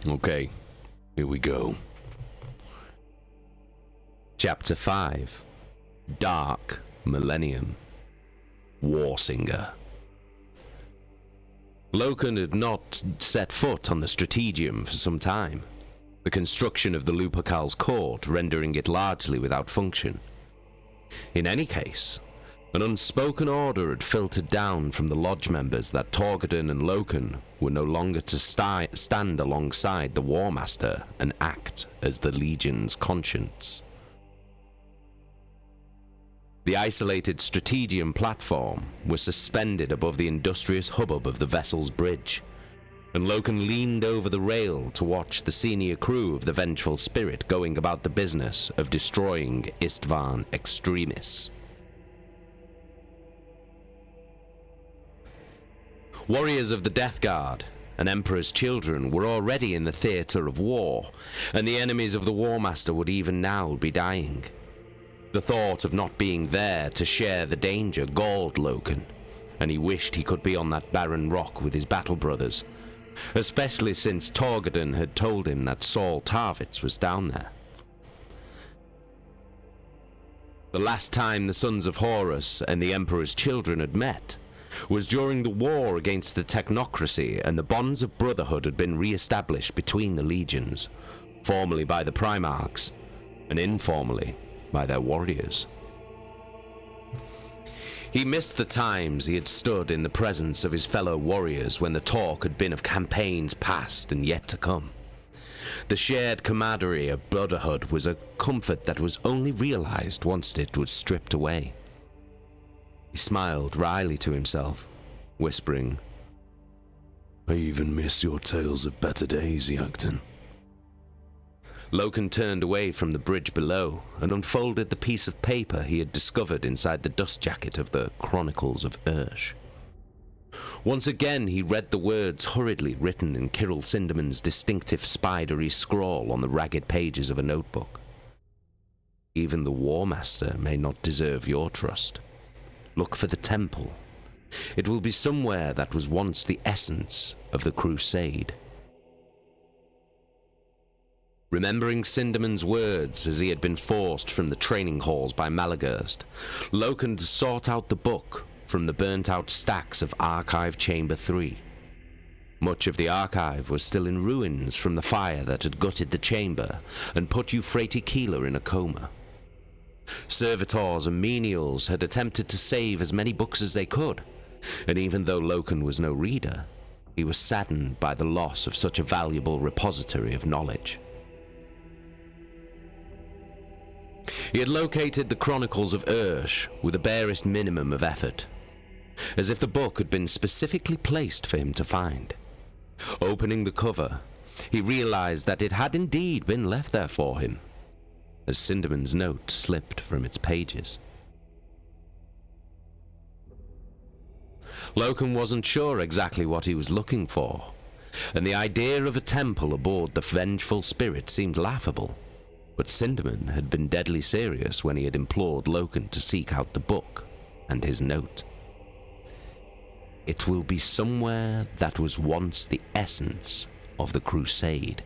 Okay, here we go. Chapter 5. Dark Millennium. Warsinger. Loken had not set foot on the Strategium for some time, the construction of the Lupercal's court rendering it largely without function. In any case, an unspoken order had filtered down from the lodge members that Torghadan and Loken were no longer to stand alongside the War Master and act as the Legion's conscience. The isolated Strategium platform was suspended above the industrious hubbub of the vessel's bridge, and Loken leaned over the rail to watch the senior crew of the Vengeful Spirit going about the business of destroying Istvan extremists. Warriors of the Death Guard and Emperor's children were already in the theater of war, and the enemies of the War Master would even now be dying. The thought of not being there to share the danger galled Loken, and he wished he could be on that barren rock with his battle brothers, especially since Torghadan had told him that Saul Tarvitz was down there. The last time the sons of Horus and the Emperor's children had met was during the war against the technocracy, and the bonds of brotherhood had been re-established between the legions, formally by the Primarchs, and informally by their warriors. He missed the times he had stood in the presence of his fellow warriors when the talk had been of campaigns past and yet to come. The shared camaraderie of brotherhood was a comfort that was only realized once it was stripped away. He smiled wryly to himself, whispering, "I even miss your tales of better days, Yakton." Loken turned away from the bridge below and unfolded the piece of paper he had discovered inside the dust jacket of the Chronicles of Ursh. Once again he read the words hurriedly written in Kirill Sindermann's distinctive spidery scrawl on the ragged pages of a notebook. "Even the War Master may not deserve your trust. Look for the temple. It will be somewhere that was once the essence of the crusade." Remembering Sindermann's words as he had been forced from the training halls by Malagurst, Loken sought out the book from the burnt-out stacks of Archive Chamber 3. Much of the archive was still in ruins from the fire that had gutted the chamber and put Euphrates Keeler in a coma. Servitors and menials had attempted to save as many books as they could, and even though Loken was no reader, he was saddened by the loss of such a valuable repository of knowledge. He had located the Chronicles of Ursh with the barest minimum of effort, as if the book had been specifically placed for him to find. Opening the cover, he realized that it had indeed been left there for him, as Sindermann's note slipped from its pages. Loken wasn't sure exactly what he was looking for, and the idea of a temple aboard the Vengeful Spirit seemed laughable. But Sindermann had been deadly serious when he had implored Loken to seek out the book and his note. It will be somewhere that was once the essence of the crusade.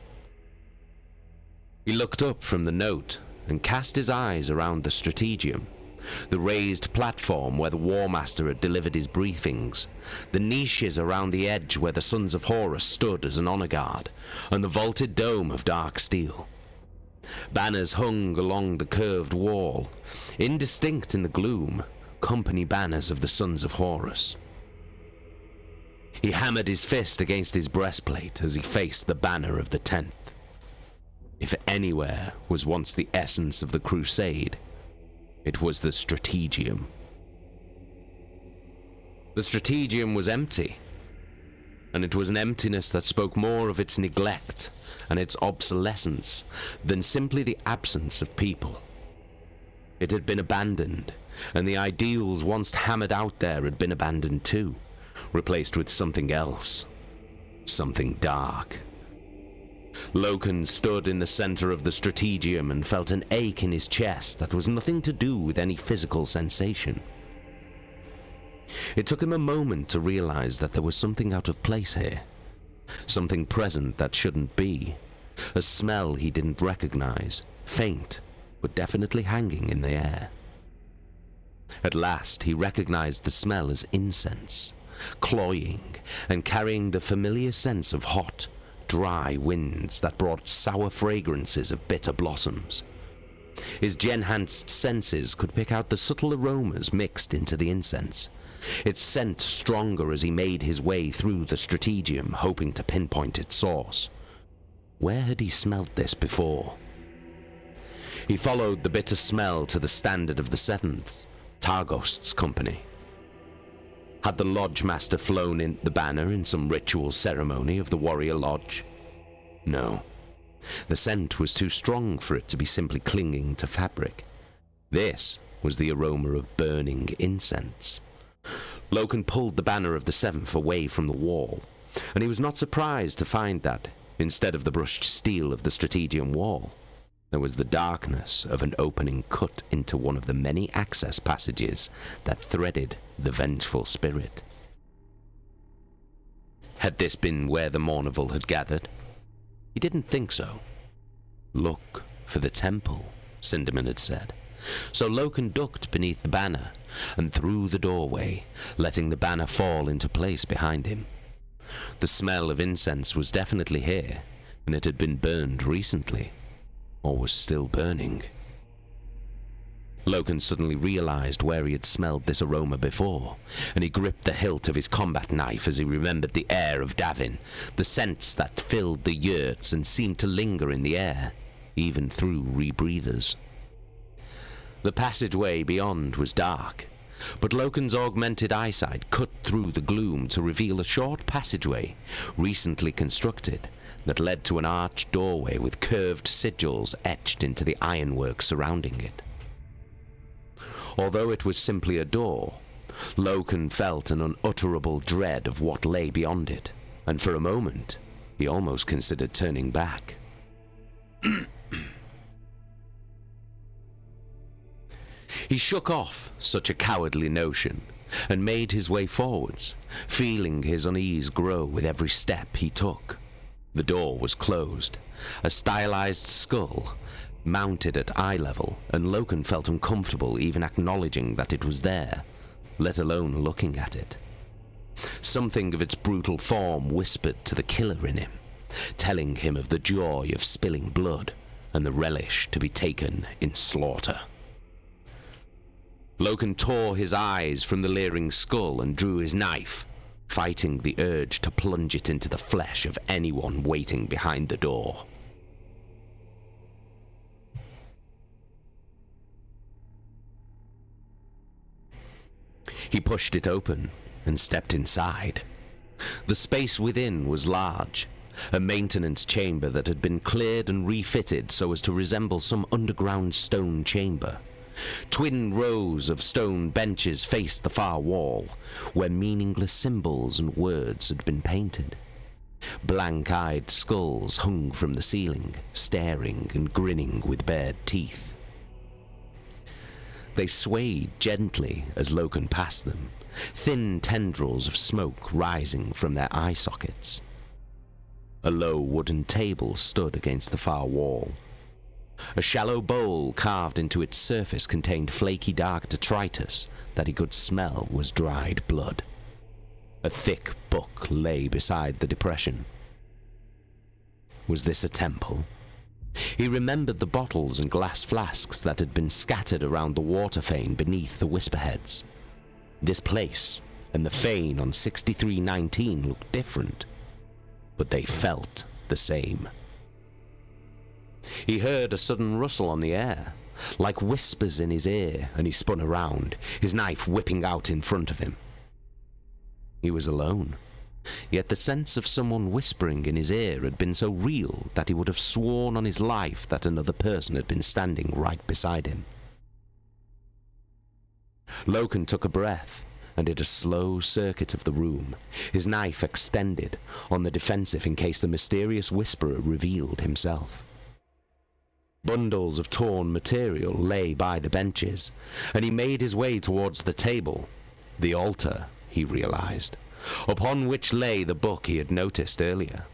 He looked up from the note and cast his eyes around the Strategium, the raised platform where the War Master had delivered his briefings, the niches around the edge where the Sons of Horus stood as an honor guard, and the vaulted dome of dark steel. Banners hung along the curved wall, indistinct in the gloom, company banners of the Sons of Horus. He hammered his fist against his breastplate as he faced the banner of the 10th. If anywhere was once the essence of the crusade, it was the Strategium. The Strategium was empty, and it was an emptiness that spoke more of its neglect and its obsolescence than simply the absence of people. It had been abandoned, and the ideals once hammered out there had been abandoned too, replaced with something else, something dark. Loken stood in the center of the Strategium and felt an ache in his chest that was nothing to do with any physical sensation. It took him a moment to realize that there was something out of place here, something present that shouldn't be, a smell he didn't recognize, faint, but definitely hanging in the air. At last he recognized the smell as incense, cloying and carrying the familiar sense of hot, dry winds that brought sour fragrances of bitter blossoms. His enhanced senses could pick out the subtle aromas mixed into the incense, its scent stronger as he made his way through the strategium, hoping to pinpoint its source. Where had he smelt this before? He followed the bitter smell to the standard of the Seventh, Targost's company. Had the lodge master flown in the banner in some ritual ceremony of the warrior lodge? No. The scent was too strong for it to be simply clinging to fabric. This was the aroma of burning incense. Loken pulled the banner of the Seventh away from the wall, and he was not surprised to find that, instead of the brushed steel of the strategium wall, there was the darkness of an opening cut into one of the many access passages that threaded the vengeful spirit. Had this been where the Mournival had gathered? He didn't think so. Look for the temple, Sinderman had said. So Loken ducked beneath the banner and through the doorway, letting the banner fall into place behind him. The smell of incense was definitely here, and it had been burned recently, or was still burning. Loken suddenly realized where he had smelled this aroma before, and he gripped the hilt of his combat knife as he remembered the air of Davin, the scents that filled the yurts and seemed to linger in the air, even through rebreathers. The passageway beyond was dark, but Loken's augmented eyesight cut through the gloom to reveal a short passageway, recently constructed, that led to an arched doorway with curved sigils etched into the ironwork surrounding it. Although it was simply a door, Loken felt an unutterable dread of what lay beyond it, and for a moment he almost considered turning back. He shook off such a cowardly notion and made his way forwards, feeling his unease grow with every step he took. The door was closed, a stylized skull mounted at eye level, and Loken felt uncomfortable even acknowledging that it was there, let alone looking at it. Something of its brutal form whispered to the killer in him, telling him of the joy of spilling blood and the relish to be taken in slaughter. Loken tore his eyes from the leering skull and drew his knife, fighting the urge to plunge it into the flesh of anyone waiting behind the door. He pushed it open and stepped inside. The space within was large, a maintenance chamber that had been cleared and refitted so as to resemble some underground stone chamber. Twin rows of stone benches faced the far wall, where meaningless symbols and words had been painted. Blank-eyed skulls hung from the ceiling, staring and grinning with bared teeth. They swayed gently as Loken passed them, thin tendrils of smoke rising from their eye sockets. A low wooden table stood against the far wall. A shallow bowl carved into its surface contained flaky dark detritus that he could smell was dried blood. A thick book lay beside the depression. Was this a temple? He remembered the bottles and glass flasks that had been scattered around the water fane beneath the Whisperheads. This place and the fane on 6319 looked different, but they felt the same. He heard a sudden rustle on the air, like whispers in his ear, and he spun around, his knife whipping out in front of him. He was alone, yet the sense of someone whispering in his ear had been so real that he would have sworn on his life that another person had been standing right beside him. Loken took a breath and did a slow circuit of the room, his knife extended, on the defensive in case the mysterious whisperer revealed himself. Bundles of torn material lay by the benches, and he made his way towards the table. The altar, he realized, upon which lay the book he had noticed earlier.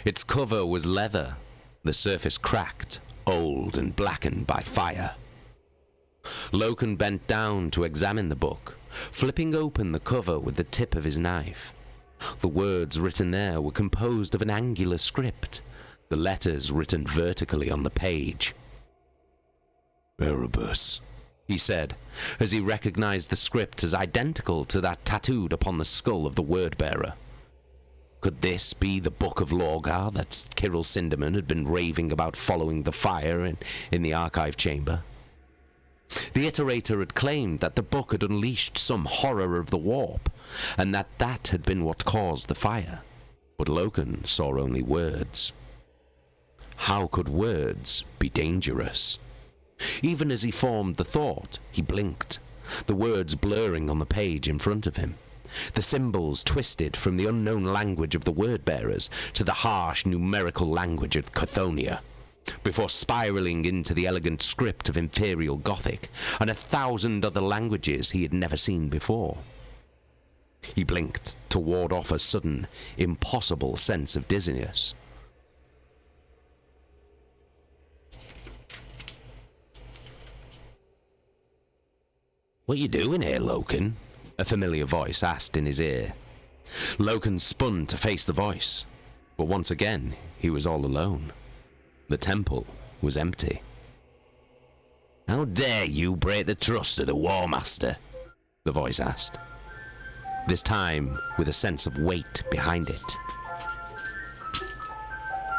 Its cover was leather, the surface cracked, old and blackened by fire. Loken bent down to examine the book, flipping open the cover with the tip of his knife. The words written there were composed of an angular script, the letters written vertically on the page. "Erebus," he said, as he recognized the script as identical to that tattooed upon the skull of the word-bearer. Could this be the Book of Lorgar that Kirill Sinderman had been raving about following the fire in the archive chamber? The Iterator had claimed that the book had unleashed some horror of the warp, and that had been what caused the fire. But Loken saw only words. How could words be dangerous? Even as he formed the thought, he blinked, the words blurring on the page in front of him. The symbols twisted from the unknown language of the word-bearers to the harsh numerical language of Chthoniya, before spiraling into the elegant script of Imperial Gothic and 1,000 other languages he had never seen before. He blinked to ward off a sudden, impossible sense of dizziness. "What are you doing here, Loken?" a familiar voice asked in his ear. Loken spun to face the voice, but once again he was all alone. The temple was empty. "How dare you break the trust of the War Master?" the voice asked, this time with a sense of weight behind it.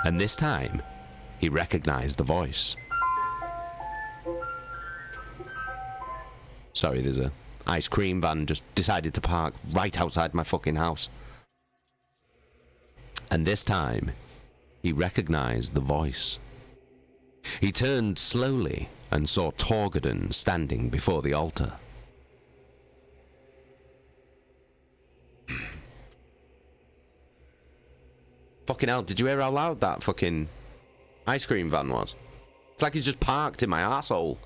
And this time, he recognized the voice. Sorry, there's a ice cream van just decided to park right outside my fucking house. And this time, he recognized the voice. He turned slowly and saw Torgadon standing before the altar. Fucking hell, did you hear how loud that fucking ice cream van was? It's like he's just parked in my arsehole.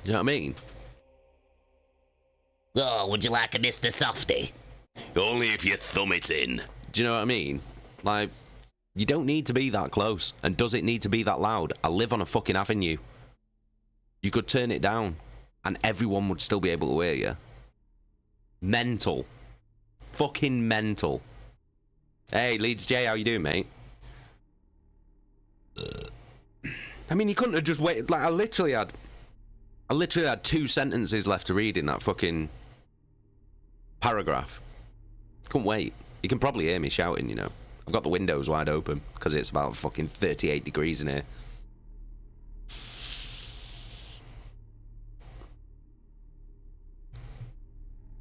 You know what I mean? Oh, would you like a Mr. Softy? Only if you thumb it in. Do you know what I mean? Like, you don't need to be that close. And does it need to be that loud? I live on a fucking avenue. You could turn it down, and everyone would still be able to hear you. Mental. Fucking mental. Hey, Leeds J, how you doing, mate? I mean, you couldn't have just waited. Like, I literally had 2 sentences left to read in that fucking paragraph. Couldn't wait. You can probably hear me shouting, you know. I've got the windows wide open because it's about fucking 38 degrees in here.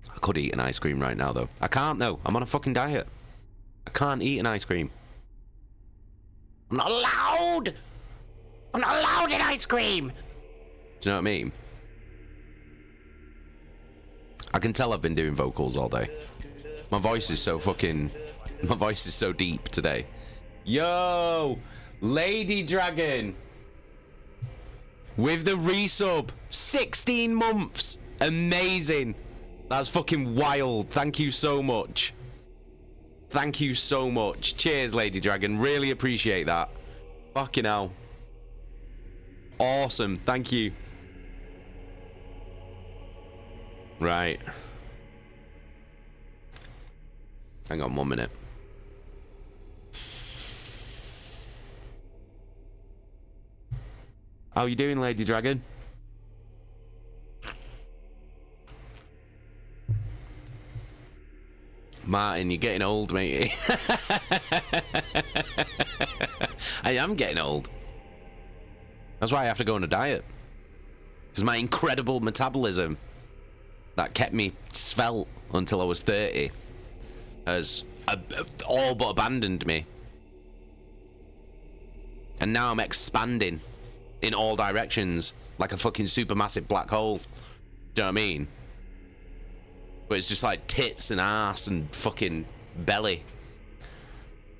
I could eat an ice cream right now, though. I can't, though. I'm on a fucking diet. I can't eat an ice cream. I'm not allowed! I'm not allowed an ice cream! Do you know what I mean? I can tell I've been doing vocals all day. My voice is so deep today. Yo! Lady Dragon! With the resub. 16 months! Amazing! That's fucking wild. Thank you so much. Thank you so much. Cheers, Lady Dragon. Really appreciate that. Fucking hell. Awesome. Thank you. Right. Hang on 1 minute. How you doing, Lady Dragon? Martin, you're getting old, matey. I am getting old. That's why I have to go on a diet. Because my incredible metabolism that kept me svelte until I was 30 has all but abandoned me. And now I'm expanding in all directions like a fucking supermassive black hole. Do you know what I mean? But it's just like tits and ass and fucking belly.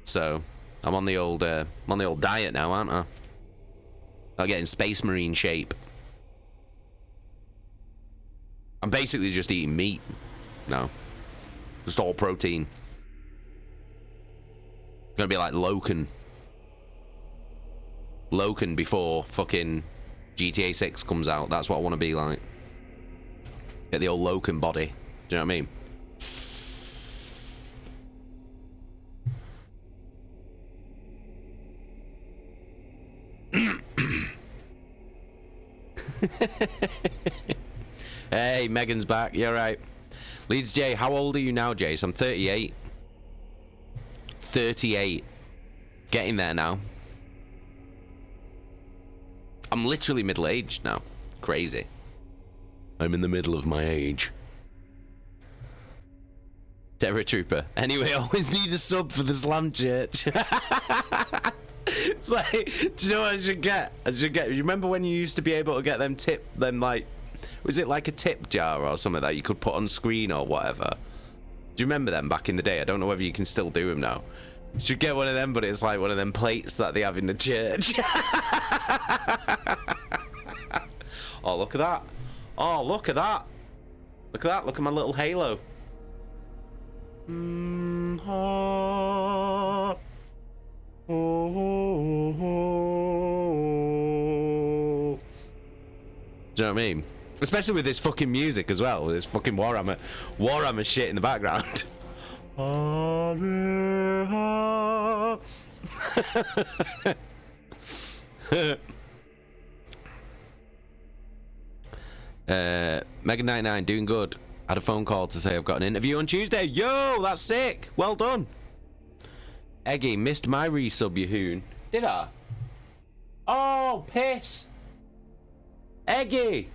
So I'm on the old diet now, aren't I? I'm getting Space Marine shape. basically just eating meat. No. Just all protein. Gonna be like Loken. Loken before fucking GTA 6 comes out. That's what I want to be like. Get the old Loken body. Do you know what I mean? Hey, Megan's back. You're right. Leeds J, how old are you now, Jace? I'm 38. 38. Getting there now. I'm literally middle-aged now. Crazy. I'm in the middle of my age. Terror Trooper. Anyway, I always need a sub for the Slam Church. It's like, do you know what I should get? You remember when you used to be able to get them like, was it like a tip jar or something that you could put on screen or whatever? Do you remember them back in the day? I don't know whether you can still do them now. You should get one of them, but it's like one of them plates that they have in the church. Oh, look at that. Oh, look at that. Look at that. Look at my little halo. Do you know what I mean? Especially with this fucking music as well, with this fucking Warhammer shit in the background. Megan99 doing good. Had a phone call to say I've got an interview on Tuesday. Yo, that's sick. Well done. Eggy, missed my resub, you hoon. Did I? Oh, piss. Eggy.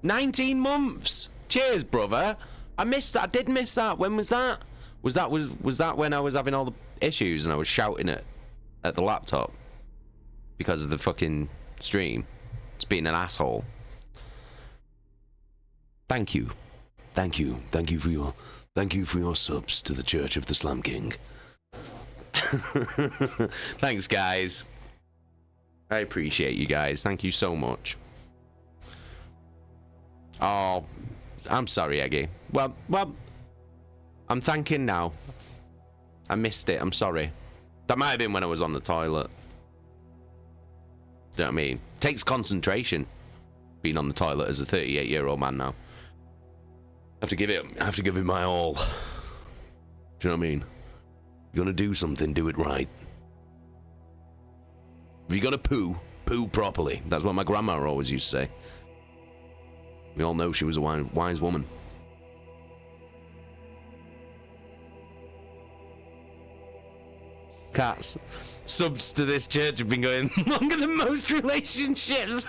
19 months. Cheers, brother. I missed that. I did miss that. When was that? Was that when I was having all the issues and I was shouting at the laptop because of the fucking stream? It's being an asshole. Thank you. Thank you for your subs to the Church of the Slam King. Thanks, guys. I appreciate you guys. Thank you so much. Oh, I'm sorry, Eggy. Well, I'm thanking now. I missed it. I'm sorry. That might have been when I was on the toilet. Do you know what I mean? Takes concentration being on the toilet as a 38-year-old man now. I have to give it my all. Do you know what I mean? If you're gonna do something, do it right. If you're gonna poo properly. That's what my grandma always used to say. We all know she was a wise woman. Cats. Subs to this church have been going longer than most relationships.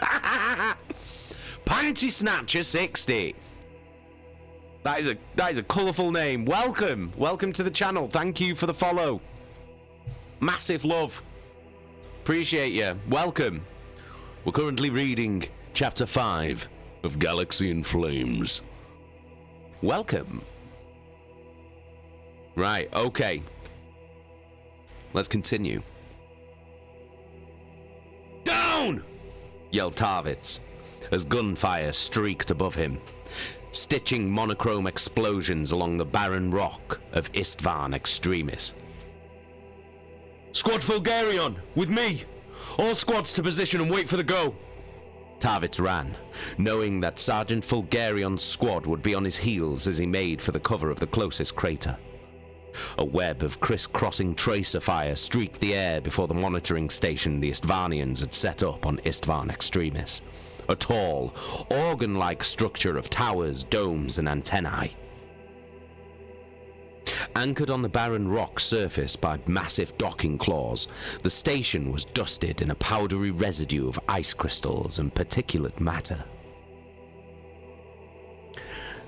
Panty Snatcher 60. That is a colourful name. Welcome to the channel. Thank you for the follow. Massive love. Appreciate you. Welcome. We're currently reading chapter 5 of Galaxy in Flames. Welcome. Right, okay. Let's continue. Down! Yelled Tarvitz as gunfire streaked above him, stitching monochrome explosions along the barren rock of Istvan Extremis. Squad Fulgarion, with me! All squads to position and wait for the go! Tarvitz ran, knowing that Sergeant Fulgarion's squad would be on his heels as he made for the cover of the closest crater. A web of criss-crossing tracer fire streaked the air before the monitoring station the Istvanians had set up on Istvan Extremis. A tall, organ-like structure of towers, domes, and antennae. Anchored on the barren rock surface by massive docking claws, the station was dusted in a powdery residue of ice crystals and particulate matter.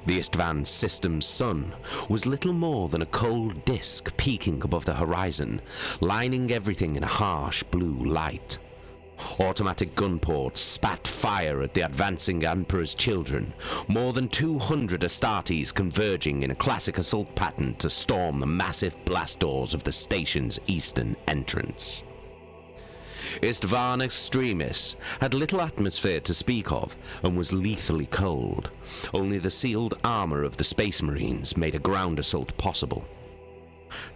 The Istvan system's sun was little more than a cold disk peeking above the horizon, lining everything in a harsh blue light. Automatic gun ports spat fire at the advancing Emperor's children, more than 200 Astartes converging in a classic assault pattern to storm the massive blast doors of the station's eastern entrance. Istvan Extremis had little atmosphere to speak of and was lethally cold. Only the sealed armor of the Space Marines made a ground assault possible.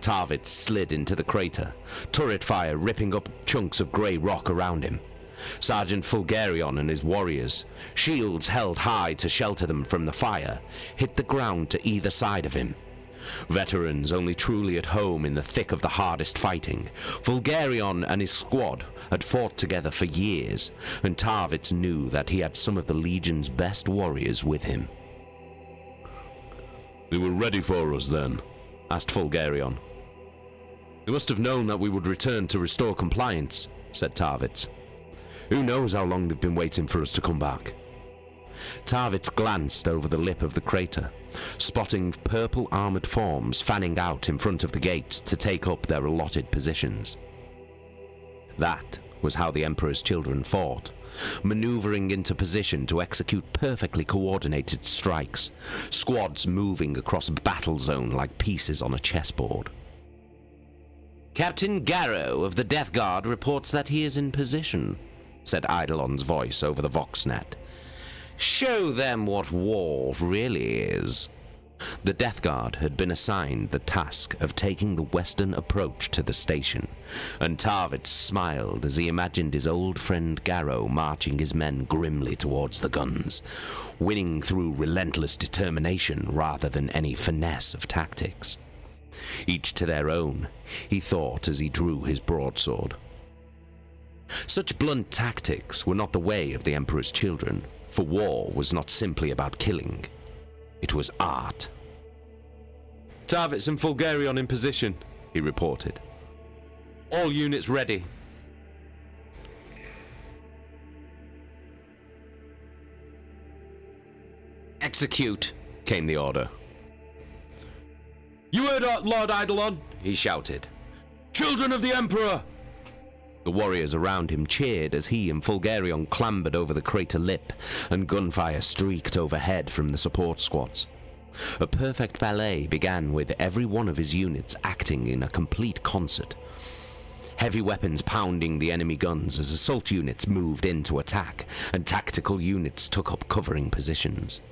Tarvitz slid into the crater, turret fire ripping up chunks of grey rock around him. Sergeant Fulgarion and his warriors, shields held high to shelter them from the fire, hit the ground to either side of him. Veterans only truly at home in the thick of the hardest fighting, Fulgarion and his squad had fought together for years, and Tarvitz knew that he had some of the Legion's best warriors with him. "They were ready for us then?" asked Fulgarion. "They must have known that we would return to restore compliance," said Tarvitz. "Who knows how long they've been waiting for us to come back?" Tarvitz glanced over the lip of the crater, spotting purple armored forms fanning out in front of the gates to take up their allotted positions. That was how the Emperor's children fought, maneuvering into position to execute perfectly coordinated strikes, squads moving across a battle zone like pieces on a chessboard. "Captain Garrow of the Death Guard reports that he is in position," said Eidolon's voice over the Voxnet. "Show them what war really is." The Death Guard had been assigned the task of taking the western approach to the station, and Tarvitz smiled as he imagined his old friend Garrow marching his men grimly towards the guns, winning through relentless determination rather than any finesse of tactics. Each to their own, he thought as he drew his broadsword. Such blunt tactics were not the way of the Emperor's children, for war was not simply about killing. It was art. "Tarvitz and Fulgarion in position," he reported. "All units ready." "Execute," came the order. "You heard Lord Eidolon," he shouted. "Children of the Emperor!" The warriors around him cheered as he and Fulgarion clambered over the crater lip, and gunfire streaked overhead from the support squads. A perfect ballet began with every one of his units acting in a complete concert. Heavy weapons pounding the enemy guns as assault units moved in to attack, and tactical units took up covering positions.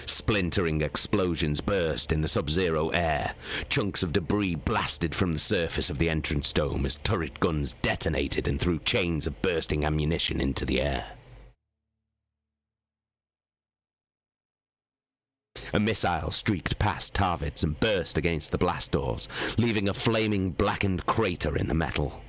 Splintering explosions burst in the sub-zero air. Chunks of debris blasted from the surface of the entrance dome as turret guns detonated and threw chains of bursting ammunition into the air. A missile streaked past Tarvitz and burst against the blast doors, leaving a flaming blackened crater in the metal.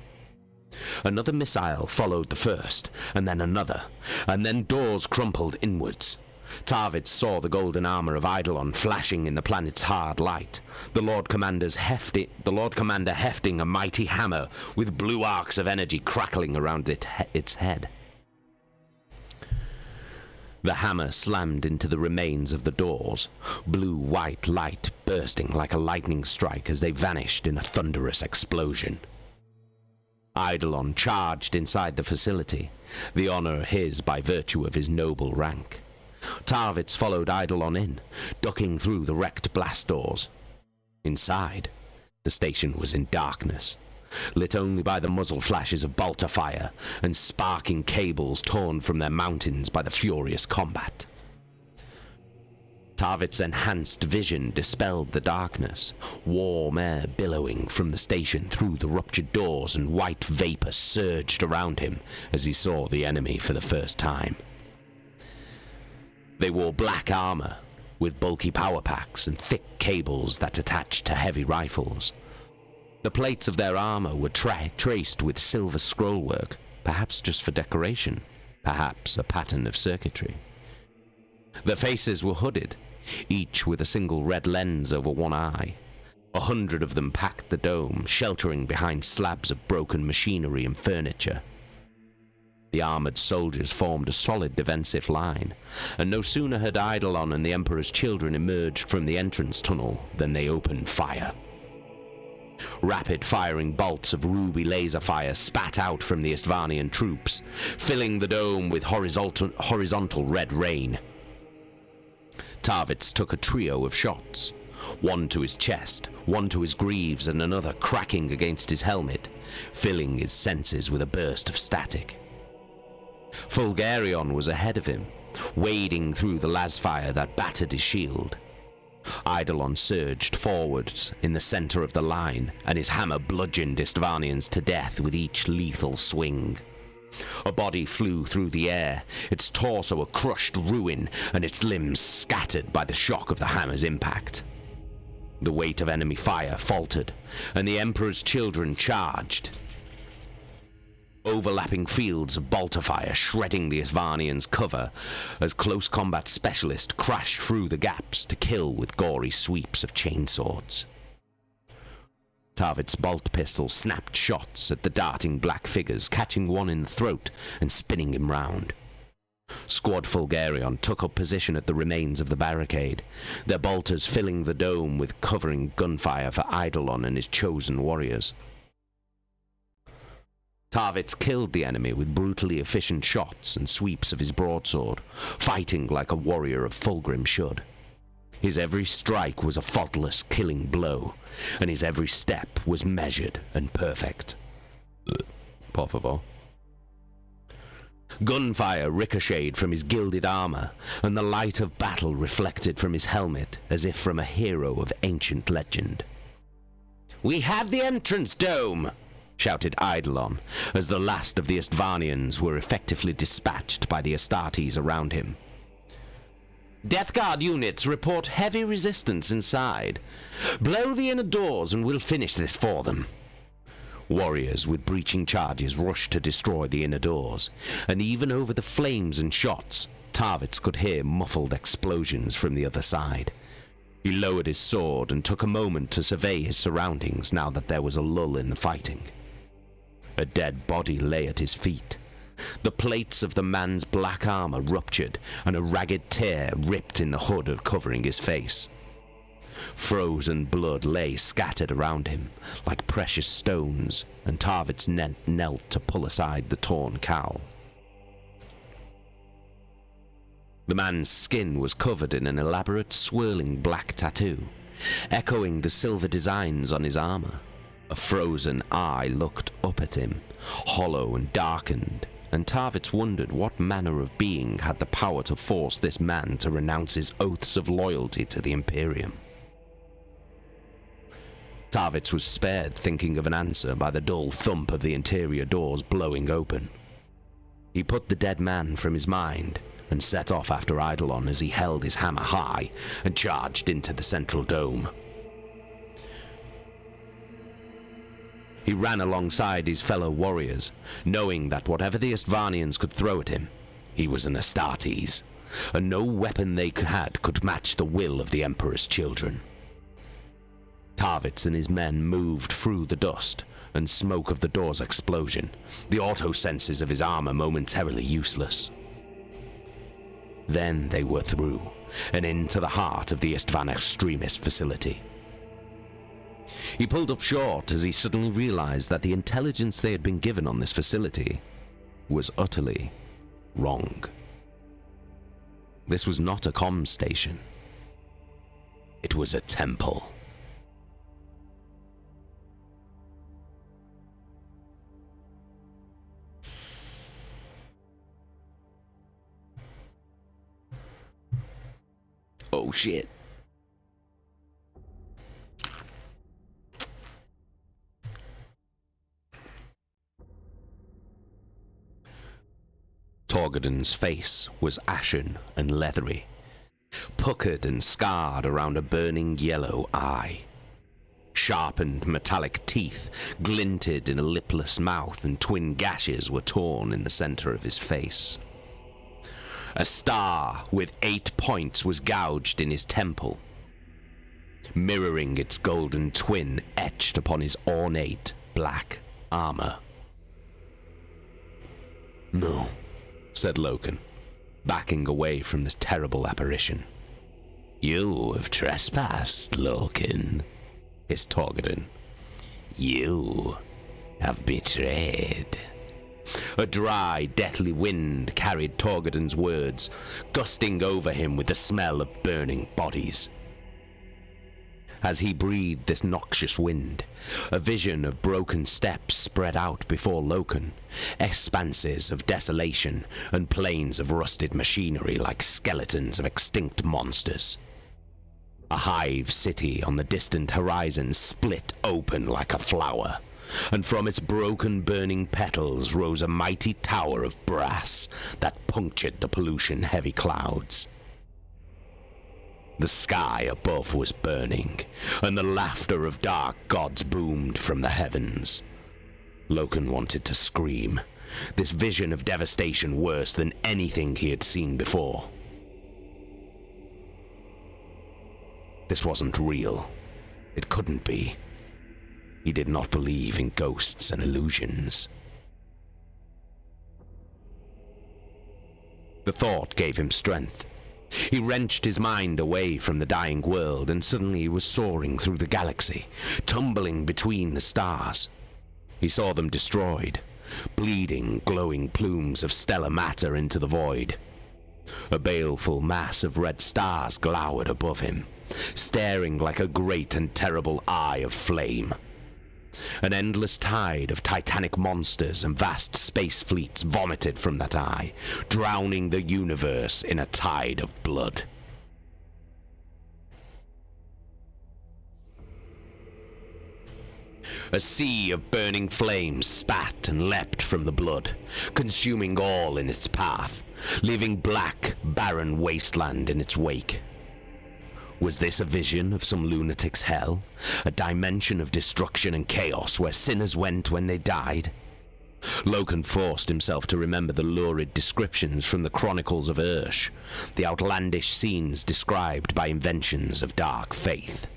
Another missile followed the first, and then another, and then doors crumpled inwards. Tarvitz saw the golden armor of Eidolon flashing in the planet's hard light, the Lord Commander hefting a mighty hammer with blue arcs of energy crackling around its head. The hammer slammed into the remains of the doors, blue-white light bursting like a lightning strike as they vanished in a thunderous explosion. Eidolon charged inside the facility, the honor his by virtue of his noble rank. Tarvitz followed Eidolon in, ducking through the wrecked blast doors. Inside, the station was in darkness, lit only by the muzzle flashes of bolter fire and sparking cables torn from their mountains by the furious combat. Tarvitz's enhanced vision dispelled the darkness, warm air billowing from the station through the ruptured doors, and white vapor surged around him as he saw the enemy for the first time. They wore black armor, with bulky power packs and thick cables that attached to heavy rifles. The plates of their armor were traced with silver scrollwork, perhaps just for decoration, perhaps a pattern of circuitry. Their faces were hooded, each with a single red lens over one eye. 100 of them packed the dome, sheltering behind slabs of broken machinery and furniture. The armored soldiers formed a solid defensive line, and no sooner had Eidolon and the Emperor's children emerged from the entrance tunnel than they opened fire. Rapid-firing bolts of ruby laser fire spat out from the Istvanian troops, filling the dome with horizontal red rain. Tarvitz took a trio of shots, one to his chest, one to his greaves, and another cracking against his helmet, filling his senses with a burst of static. Fulgarion was ahead of him, wading through the lasfire that battered his shield. Eidolon surged forwards in the center of the line, and his hammer bludgeoned Istvanians to death with each lethal swing. A body flew through the air, its torso a crushed ruin, and its limbs scattered by the shock of the hammer's impact. The weight of enemy fire faltered, and the Emperor's children charged. Overlapping fields of bolter fire shredding the Istvanians' cover as close combat specialists crashed through the gaps to kill with gory sweeps of chainswords. Tarvit's bolt pistol snapped shots at the darting black figures, catching one in the throat and spinning him round. Squad Fulgarion took up position at the remains of the barricade, their bolters filling the dome with covering gunfire for Eidolon and his chosen warriors. Tarvitz killed the enemy with brutally efficient shots and sweeps of his broadsword, fighting like a warrior of Fulgrim should. His every strike was a faultless killing blow, and his every step was measured and perfect. Por favor. Gunfire ricocheted from his gilded armor, and the light of battle reflected from his helmet as if from a hero of ancient legend. "We have the entrance dome!" shouted Eidolon, as the last of the Istvanians were effectively dispatched by the Astartes around him. "Death Guard units report heavy resistance inside. Blow the inner doors and we'll finish this for them." Warriors with breaching charges rushed to destroy the inner doors, and even over the flames and shots, Tarvitz could hear muffled explosions from the other side. He lowered his sword and took a moment to survey his surroundings now that there was a lull in the fighting. A dead body lay at his feet. The plates of the man's black armor ruptured, and a ragged tear ripped in the hood covering his face. Frozen blood lay scattered around him, like precious stones, and Tarvitz knelt to pull aside the torn cowl. The man's skin was covered in an elaborate swirling black tattoo, echoing the silver designs on his armor. A frozen eye looked up at him, hollow and darkened, and Tarvitz wondered what manner of being had the power to force this man to renounce his oaths of loyalty to the Imperium. Tarvitz was spared thinking of an answer by the dull thump of the interior doors blowing open. He put the dead man from his mind and set off after Eidolon as he held his hammer high and charged into the central dome. He ran alongside his fellow warriors, knowing that whatever the Istvanians could throw at him, he was an Astartes, and no weapon they had could match the will of the Emperor's children. Tarvitz and his men moved through the dust and smoke of the door's explosion, the auto-senses of his armor momentarily useless. Then they were through, and into the heart of the Istvan extremist facility. He pulled up short as he suddenly realized that the intelligence they had been given on this facility was utterly wrong. This was not a comm station. It was a temple. Oh shit. Torghadan's face was ashen and leathery, puckered and scarred around a burning yellow eye. Sharpened metallic teeth glinted in a lipless mouth, and twin gashes were torn in the center of his face. A star with 8 points was gouged in his temple, mirroring its golden twin etched upon his ornate black armor. "No," said Loken, backing away from this terrible apparition. "You have trespassed, Loken," hissed Torghadan. "You have betrayed." A dry, deathly wind carried Torghadan's words, gusting over him with the smell of burning bodies. As he breathed this noxious wind, a vision of broken steps spread out before Loken, expanses of desolation and plains of rusted machinery like skeletons of extinct monsters. A hive city on the distant horizon split open like a flower, and from its broken burning petals rose a mighty tower of brass that punctured the pollution-heavy clouds. The sky above was burning, and the laughter of dark gods boomed from the heavens. Loken wanted to scream, this vision of devastation worse than anything he had seen before. This wasn't real. It couldn't be. He did not believe in ghosts and illusions. The thought gave him strength. He wrenched his mind away from the dying world, and suddenly he was soaring through the galaxy, tumbling between the stars. He saw them destroyed, bleeding, glowing plumes of stellar matter into the void. A baleful mass of red stars glowered above him, staring like a great and terrible eye of flame. An endless tide of titanic monsters and vast space fleets vomited from that eye, drowning the universe in a tide of blood. A sea of burning flames spat and leapt from the blood, consuming all in its path, leaving black, barren wasteland in its wake. Was this a vision of some lunatic's hell? A dimension of destruction and chaos where sinners went when they died? Loken forced himself to remember the lurid descriptions from the Chronicles of Ursh, the outlandish scenes described by inventions of dark faith.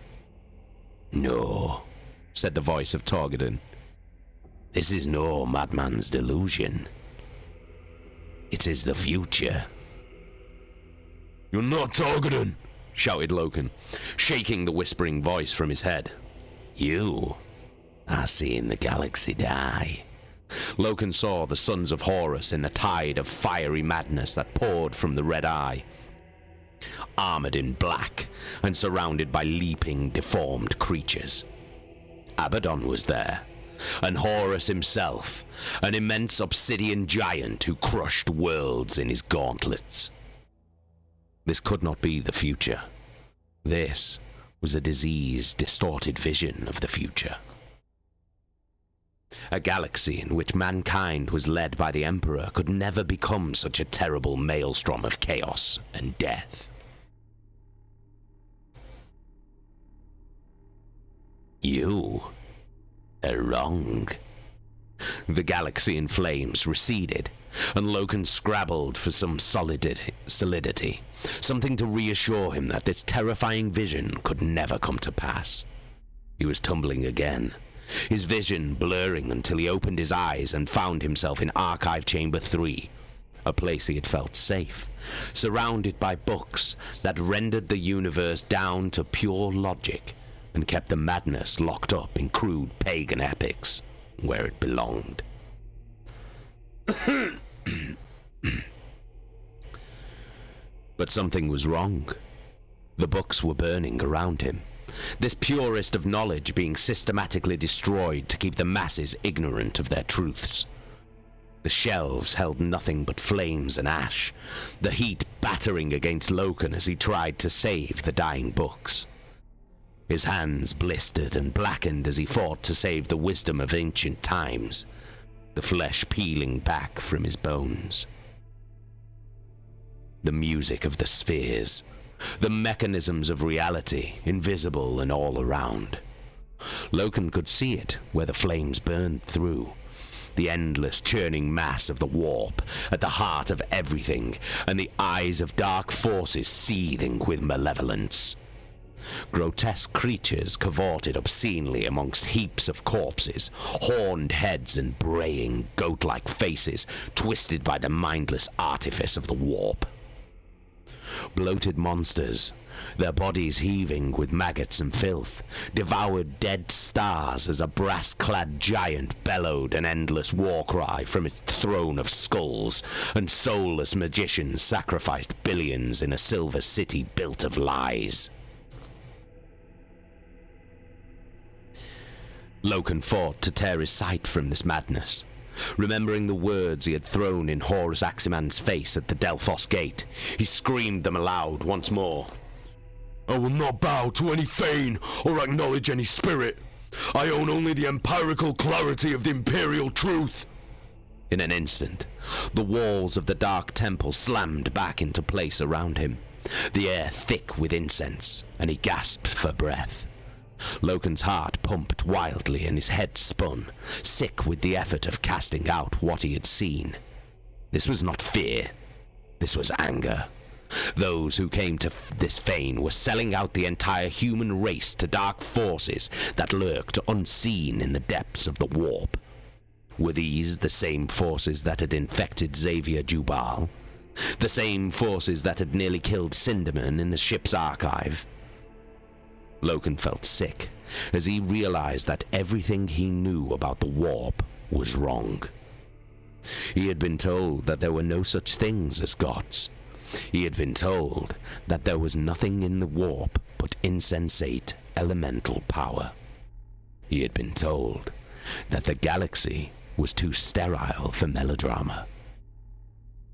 "No," said the voice of Torgadon. "This is no madman's delusion. It is the future." "You're not Torgadon!" shouted Loken, shaking the whispering voice from his head. "You are seeing the galaxy die." Loken saw the sons of Horus in a tide of fiery madness that poured from the red eye. Armored in black and surrounded by leaping, deformed creatures. Abaddon was there, and Horus himself, an immense obsidian giant who crushed worlds in his gauntlets. This could not be the future. This was a diseased, distorted vision of the future. A galaxy in which mankind was led by the Emperor could never become such a terrible maelstrom of chaos and death. "You are wrong." The galaxy in flames receded, and Loken scrabbled for some solidity, something to reassure him that this terrifying vision could never come to pass. He was tumbling again, his vision blurring until he opened his eyes and found himself in Archive Chamber 3, a place he had felt safe, surrounded by books that rendered the universe down to pure logic and kept the madness locked up in crude pagan epics where it belonged. But something was wrong. The books were burning around him, this purest of knowledge being systematically destroyed to keep the masses ignorant of their truths. The shelves held nothing but flames and ash, the heat battering against Loken as he tried to save the dying books. His hands blistered and blackened as he fought to save the wisdom of ancient times, the flesh peeling back from his bones. The music of the spheres, the mechanisms of reality, invisible and all around. Loken could see it where the flames burned through, the endless churning mass of the warp at the heart of everything, and the eyes of dark forces seething with malevolence. Grotesque creatures cavorted obscenely amongst heaps of corpses, horned heads and braying, goat-like faces twisted by the mindless artifice of the warp. Bloated monsters, their bodies heaving with maggots and filth, devoured dead stars as a brass-clad giant bellowed an endless war cry from its throne of skulls, and soulless magicians sacrificed billions in a silver city built of lies. Loken fought to tear his sight from this madness. Remembering the words he had thrown in Horus Aximan's face at the Delphos gate, he screamed them aloud once more. I will not bow to any Thane or acknowledge any spirit. I own only the empirical clarity of the imperial truth. In an instant, the walls of the dark temple slammed back into place around him, the air thick with incense, and he gasped for breath. Loken's heart pumped wildly and his head spun, sick with the effort of casting out what he had seen. This was not fear. This was anger. Those who came to this fane were selling out the entire human race to dark forces that lurked unseen in the depths of the warp. Were these the same forces that had infected Xavier Jubal? The same forces that had nearly killed Sindaman in the ship's archive? Loken felt sick as he realized that everything he knew about the warp was wrong. He had been told that there were no such things as gods. He had been told that there was nothing in the warp but insensate elemental power. He had been told that the galaxy was too sterile for melodrama.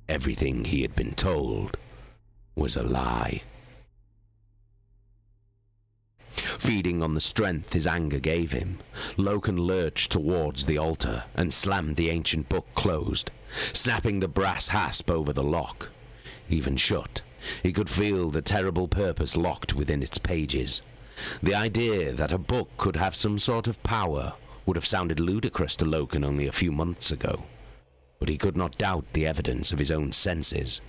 Everything he had been told was a lie. Feeding on the strength his anger gave him, Loken lurched towards the altar and slammed the ancient book closed, snapping the brass hasp over the lock. Even shut, he could feel the terrible purpose locked within its pages. The idea that a book could have some sort of power would have sounded ludicrous to Loken only a few months ago. But he could not doubt the evidence of his own senses,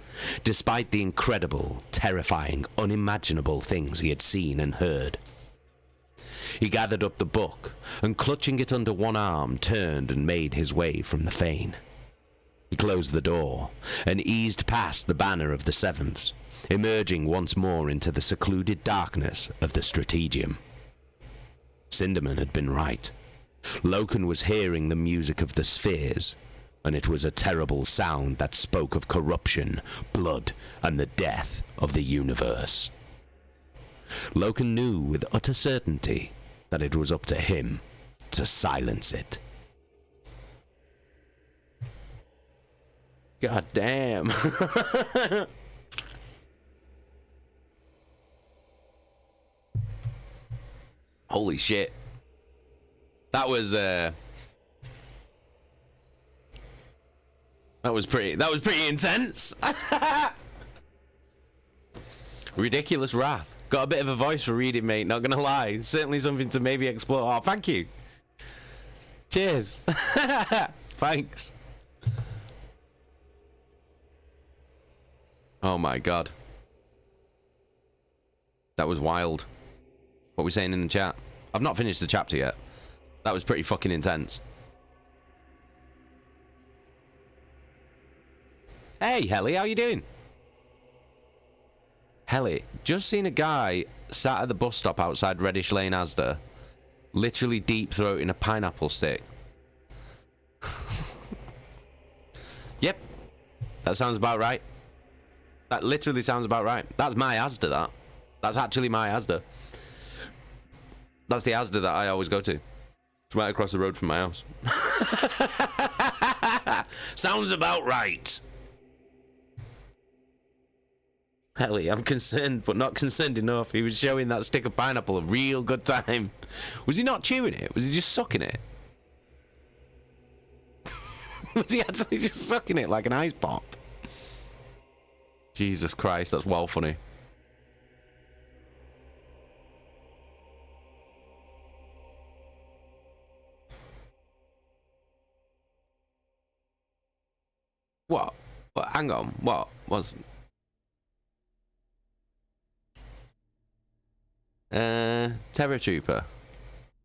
despite the incredible, terrifying, unimaginable things he had seen and heard. He gathered up the book, and clutching it under one arm, turned and made his way from the fane. He closed the door, and eased past the banner of the Sevenths, emerging once more into the secluded darkness of the Strategium. Sindaman had been right. Loken was hearing the music of the spheres, and it was a terrible sound that spoke of corruption, blood, and the death of the universe. Loken knew with utter certainty that it was up to him to silence it. God damn. Holy shit. That was pretty intense. Ridiculous wrath. Got a bit of a voice for reading, mate, not gonna lie. Certainly something to maybe explore. Oh, thank you. Cheers. Thanks. Oh my god. That was wild. What are we saying in the chat? I've not finished the chapter yet. That was pretty fucking intense. Hey, Helly, how you doing? Helly, just seen a guy sat at the bus stop outside Reddish Lane, Asda, literally deep-throating a pineapple stick. Yep, that sounds about right. That literally sounds about right. That's my Asda, that. That's actually my Asda. That's the Asda that I always go to. It's right across the road from my house. Sounds about right. Helly, I'm concerned, but not concerned enough. He was showing that stick of pineapple a real good time. Was he not chewing it? Was he just sucking it? Was he actually just sucking it like an ice pop? Jesus Christ, that's well funny. What? What? Hang on. What was? Terror Trooper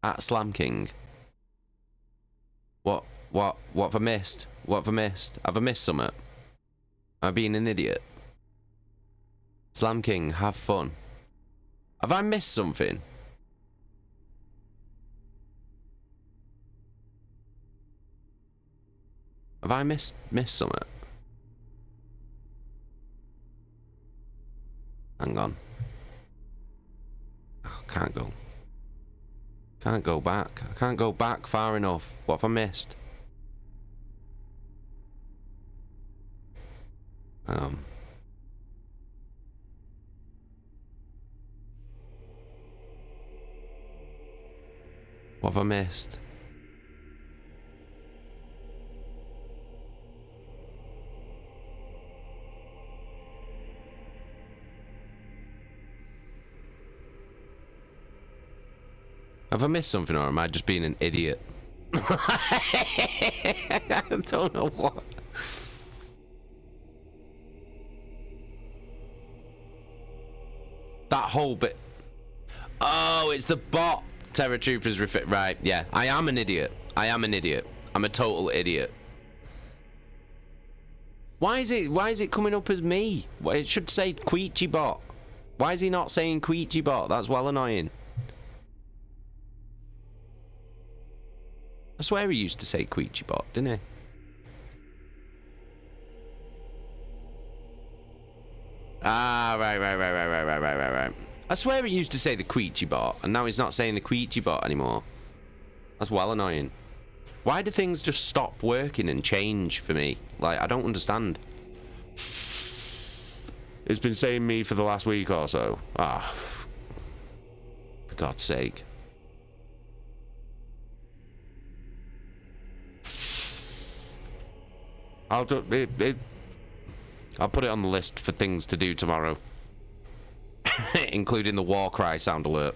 at Slam King. What have I missed? What have I missed? Have I missed something? Am I being an idiot? Slam King, have fun. Have I missed something? Have I missed something? Hang on. Oh, can't go. Can't go back. I can't go back far enough. What have I missed? What have I missed? Have I missed something, or am I just being an idiot? I don't know what. That whole bit. Oh, it's the bot. Terror Troopers refit. Right, yeah. I am an idiot. I am an idiot. I'm a total idiot. Why is it coming up as me? Well, it should say Queechy Bot. Why is he not saying Queechy Bot? That's well annoying. I swear he used to say Queechy Bot, didn't he? Ah, right. I swear he used to say the Queechy Bot, and now he's not saying the Queechy Bot anymore. That's well annoying. Why do things just stop working and change for me? Like, I don't understand. It's been saying me for the last week or so. Ah. For God's sake. I'll put it on the list for things to do tomorrow. Including the war cry sound alert.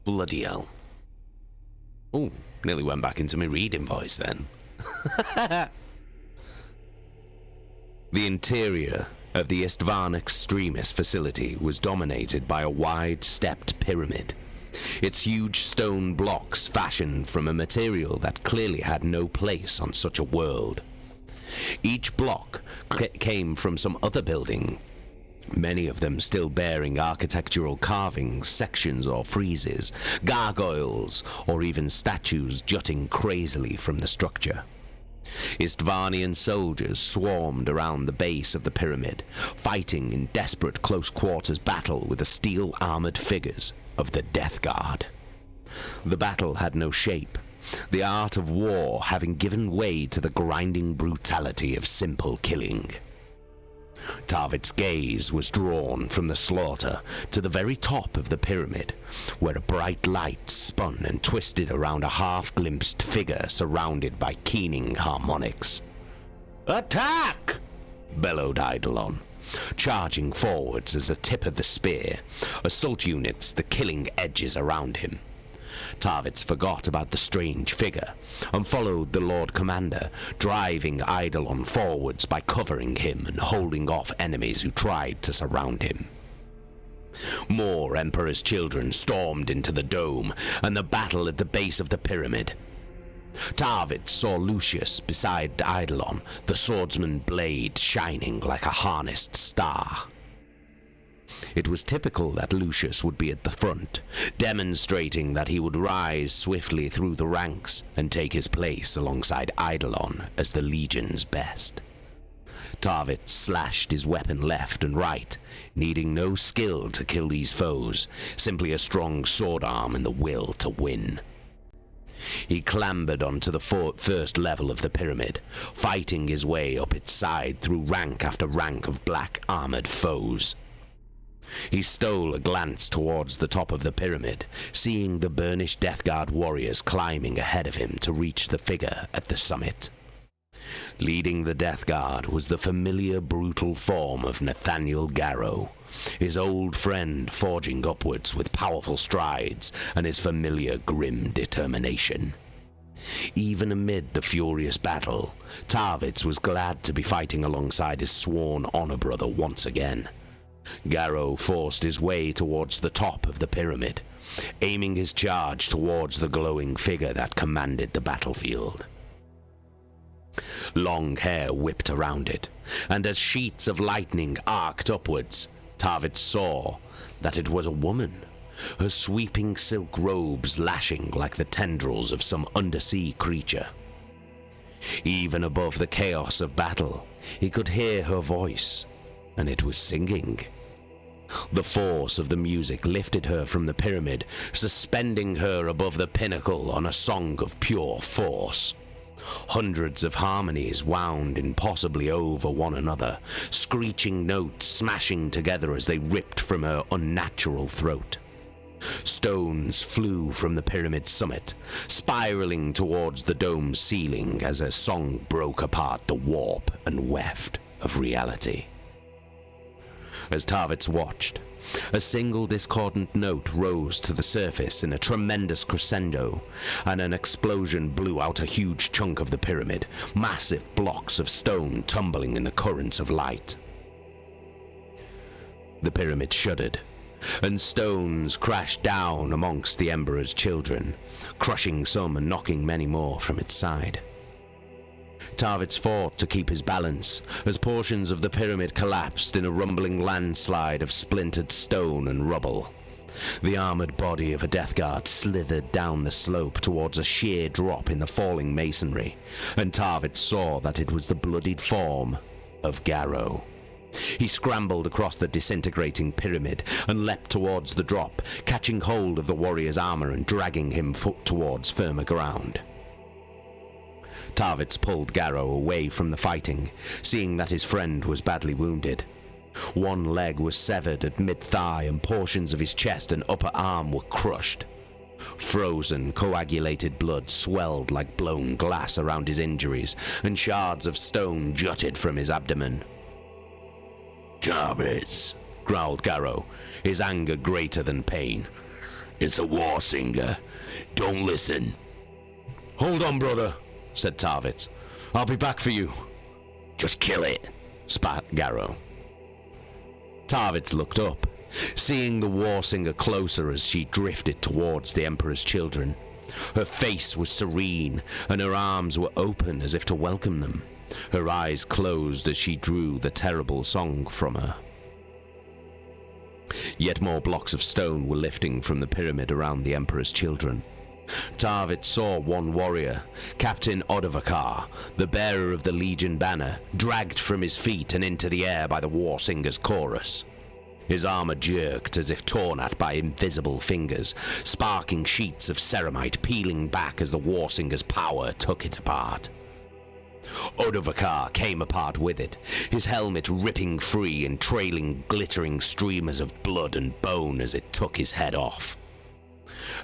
Bloody hell. Oh, nearly went back into my reading voice then. The interior of the Istvan Extremis facility was dominated by a wide stepped pyramid. Its huge stone blocks fashioned from a material that clearly had no place on such a world. Each block came from some other building, many of them still bearing architectural carvings, sections or friezes, gargoyles, or even statues jutting crazily from the structure. Istvanian soldiers swarmed around the base of the pyramid, fighting in desperate close-quarters battle with the steel-armored figures of the Death Guard. The battle had no shape, the art of war having given way to the grinding brutality of simple killing. Tarvit's gaze was drawn from the slaughter to the very top of the pyramid, where a bright light spun and twisted around a half-glimpsed figure surrounded by keening harmonics. "Attack!" bellowed Eidolon, charging forwards as the tip of the spear, assault units the killing edges around him. Tarvitz forgot about the strange figure and followed the Lord Commander, driving Eidolon forwards by covering him and holding off enemies who tried to surround him. More Emperor's children stormed into the dome and the battle at the base of the pyramid. Tarvitz saw Lucius beside Eidolon, the swordsman blade shining like a harnessed star. It was typical that Lucius would be at the front, demonstrating that he would rise swiftly through the ranks and take his place alongside Eidolon as the Legion's best. Tarvitz slashed his weapon left and right, needing no skill to kill these foes, simply a strong sword arm and the will to win. He clambered onto the first level of the pyramid, fighting his way up its side through rank after rank of black-armored foes. He stole a glance towards the top of the pyramid, seeing the burnished Death Guard warriors climbing ahead of him to reach the figure at the summit. Leading the Death Guard was the familiar brutal form of Nathaniel Garrow, his old friend forging upwards with powerful strides and his familiar grim determination. Even amid the furious battle, Tarvitz was glad to be fighting alongside his sworn honor brother once again. Garrow forced his way towards the top of the pyramid, aiming his charge towards the glowing figure that commanded the battlefield. Long hair whipped around it, and as sheets of lightning arced upwards, Tarvitz saw that it was a woman, her sweeping silk robes lashing like the tendrils of some undersea creature. Even above the chaos of battle, he could hear her voice, and it was singing. The force of the music lifted her from the pyramid, suspending her above the pinnacle on a song of pure force. Hundreds of harmonies wound impossibly over one another, screeching notes smashing together as they ripped from her unnatural throat. Stones flew from the pyramid's summit, spiraling towards the dome's ceiling as her song broke apart the warp and weft of reality. As Tarvitz watched, a single discordant note rose to the surface in a tremendous crescendo, and an explosion blew out a huge chunk of the pyramid, massive blocks of stone tumbling in the currents of light. The pyramid shuddered, and stones crashed down amongst the Emperor's children, crushing some and knocking many more from its side. Tarvitz fought to keep his balance as portions of the pyramid collapsed in a rumbling landslide of splintered stone and rubble. The armored body of a death guard slithered down the slope towards a sheer drop in the falling masonry, and Tarvitz saw that it was the bloodied form of Garrow. He scrambled across the disintegrating pyramid and leapt towards the drop, catching hold of the warrior's armor and dragging him towards firmer ground. Tarvitz pulled Garrow away from the fighting, seeing that his friend was badly wounded. One leg was severed at mid-thigh, and portions of his chest and upper arm were crushed. Frozen, coagulated blood swelled like blown glass around his injuries, and shards of stone jutted from his abdomen. "Tarvitz," growled Garrow, his anger greater than pain. "It's a war singer. Don't listen." "Hold on, brother," said Tarvitz. "I'll be back for you." "Just kill it," spat Garrow. Tarvitz looked up, seeing the war singer closer as she drifted towards the Emperor's children. Her face was serene, and her arms were open as if to welcome them. Her eyes closed as she drew the terrible song from her. Yet more blocks of stone were lifting from the pyramid around the Emperor's children. Tarvitz saw one warrior, Captain Odovacar, the bearer of the Legion banner, dragged from his feet and into the air by the war singer's chorus. His armor jerked as if torn at by invisible fingers, sparking sheets of ceramite peeling back as the war singer's power took it apart. Odovacar came apart with it, his helmet ripping free and trailing glittering streamers of blood and bone as it took his head off.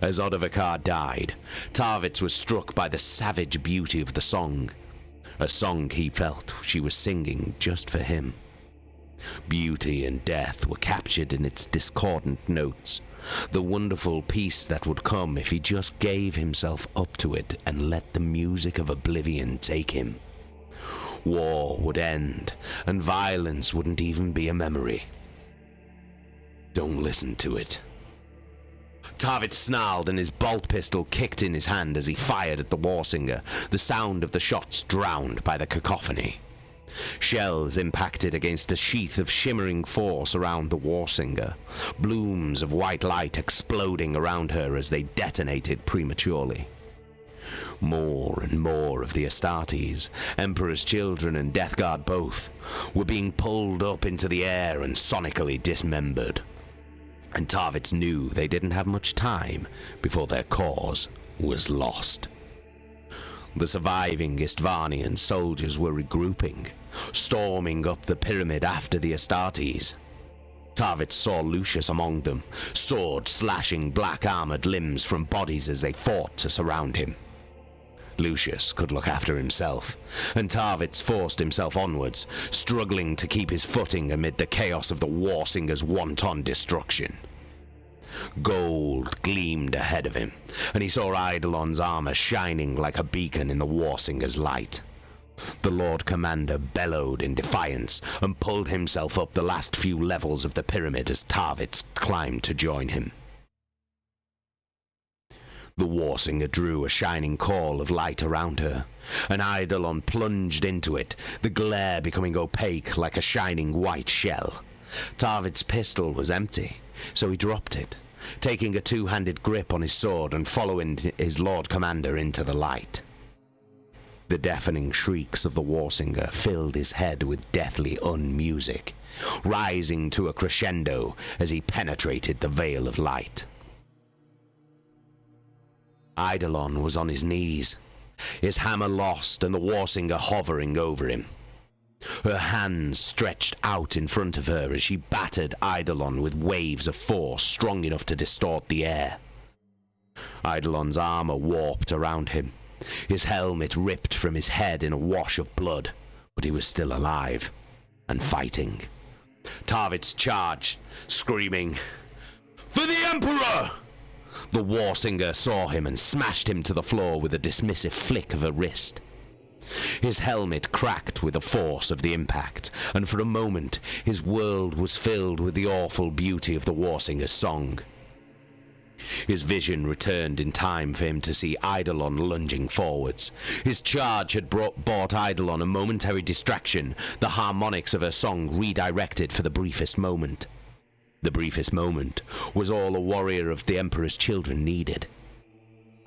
As Odovacar died, Tarvitz was struck by the savage beauty of the song, a song he felt she was singing just for him. Beauty and death were captured in its discordant notes, the wonderful peace that would come if he just gave himself up to it and let the music of oblivion take him. War would end, and violence wouldn't even be a memory. Don't listen to it. Tarvitz snarled, and his bolt pistol kicked in his hand as he fired at the war singer, the sound of the shots drowned by the cacophony. Shells impacted against a sheath of shimmering force around the war singer, blooms of white light exploding around her as they detonated prematurely. More and more of the Astartes, Emperor's children and Death Guard both, were being pulled up into the air and sonically dismembered. And Tarvitz knew they didn't have much time before their cause was lost. The surviving Istvanian soldiers were regrouping, storming up the pyramid after the Astartes. Tarvitz saw Lucius among them, sword slashing black-armored limbs from bodies as they fought to surround him. Lucius could look after himself, and Tarvitz forced himself onwards, struggling to keep his footing amid the chaos of the war singer's wanton destruction. Gold gleamed ahead of him, and he saw Eidolon's armor shining like a beacon in the war singer's light. The Lord Commander bellowed in defiance and pulled himself up the last few levels of the pyramid as Tarvitz climbed to join him. The war singer drew a shining call of light around her, and Eidolon plunged into it, the glare becoming opaque like a shining white shell. Tarvitz's pistol was empty, so he dropped it, taking a two-handed grip on his sword and following his Lord Commander into the light. The deafening shrieks of the warsinger filled his head with deathly unmusic, rising to a crescendo as he penetrated the veil of light. Eidolon was on his knees, his hammer lost and the warsinger hovering over him. Her hands stretched out in front of her as she battered Eidolon with waves of force strong enough to distort the air. Eidolon's armor warped around him, his helmet ripped from his head in a wash of blood, but he was still alive and fighting. Tarvitz charged, screaming, "For the Emperor!" The warsinger saw him and smashed him to the floor with a dismissive flick of her wrist. His helmet cracked with the force of the impact, and for a moment his world was filled with the awful beauty of the warsinger's song. His vision returned in time for him to see Eidolon lunging forwards. His charge had bought Eidolon a momentary distraction, the harmonics of her song redirected for the briefest moment. The briefest moment was all a warrior of the Emperor's children needed.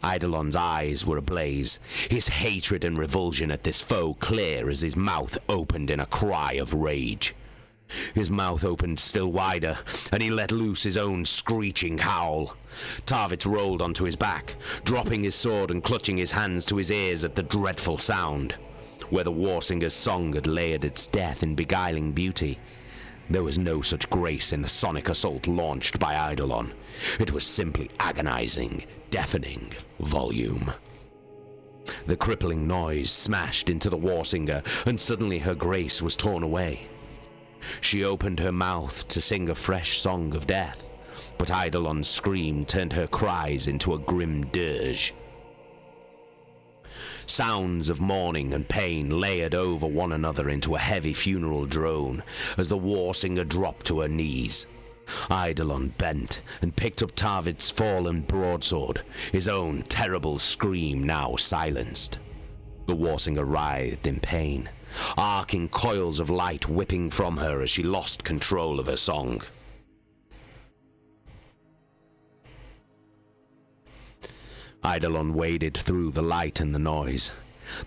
Eidolon's eyes were ablaze, his hatred and revulsion at this foe clear as his mouth opened in a cry of rage. His mouth opened still wider, and he let loose his own screeching howl. Tarvitz rolled onto his back, dropping his sword and clutching his hands to his ears at the dreadful sound. Where the warsinger's song had layered its death in beguiling beauty, there was no such grace in the sonic assault launched by Eidolon. It was simply agonizing, deafening volume. The crippling noise smashed into the warsinger, and suddenly her grace was torn away. She opened her mouth to sing a fresh song of death, but Eidolon's scream turned her cries into a grim dirge. Sounds of mourning and pain layered over one another into a heavy funeral drone as the warsinger dropped to her knees. Eidolon bent and picked up Tarvitz's fallen broadsword, his own terrible scream now silenced. The warsinger writhed in pain, arcing coils of light whipping from her as she lost control of her song. Eidolon waded through the light and the noise.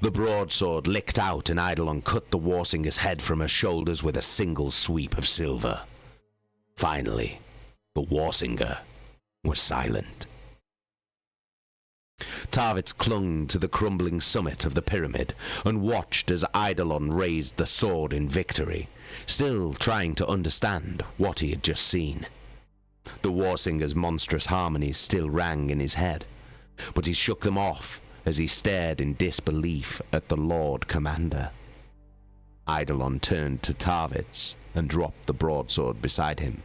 The broadsword licked out and Eidolon cut the warsinger's head from her shoulders with a single sweep of silver. Finally, the warsinger was silent. Tarvitz clung to the crumbling summit of the pyramid and watched as Eidolon raised the sword in victory, still trying to understand what he had just seen. The warsinger's monstrous harmonies still rang in his head, but he shook them off as he stared in disbelief at the Lord Commander. Eidolon turned to Tarvitz and dropped the broadsword beside him.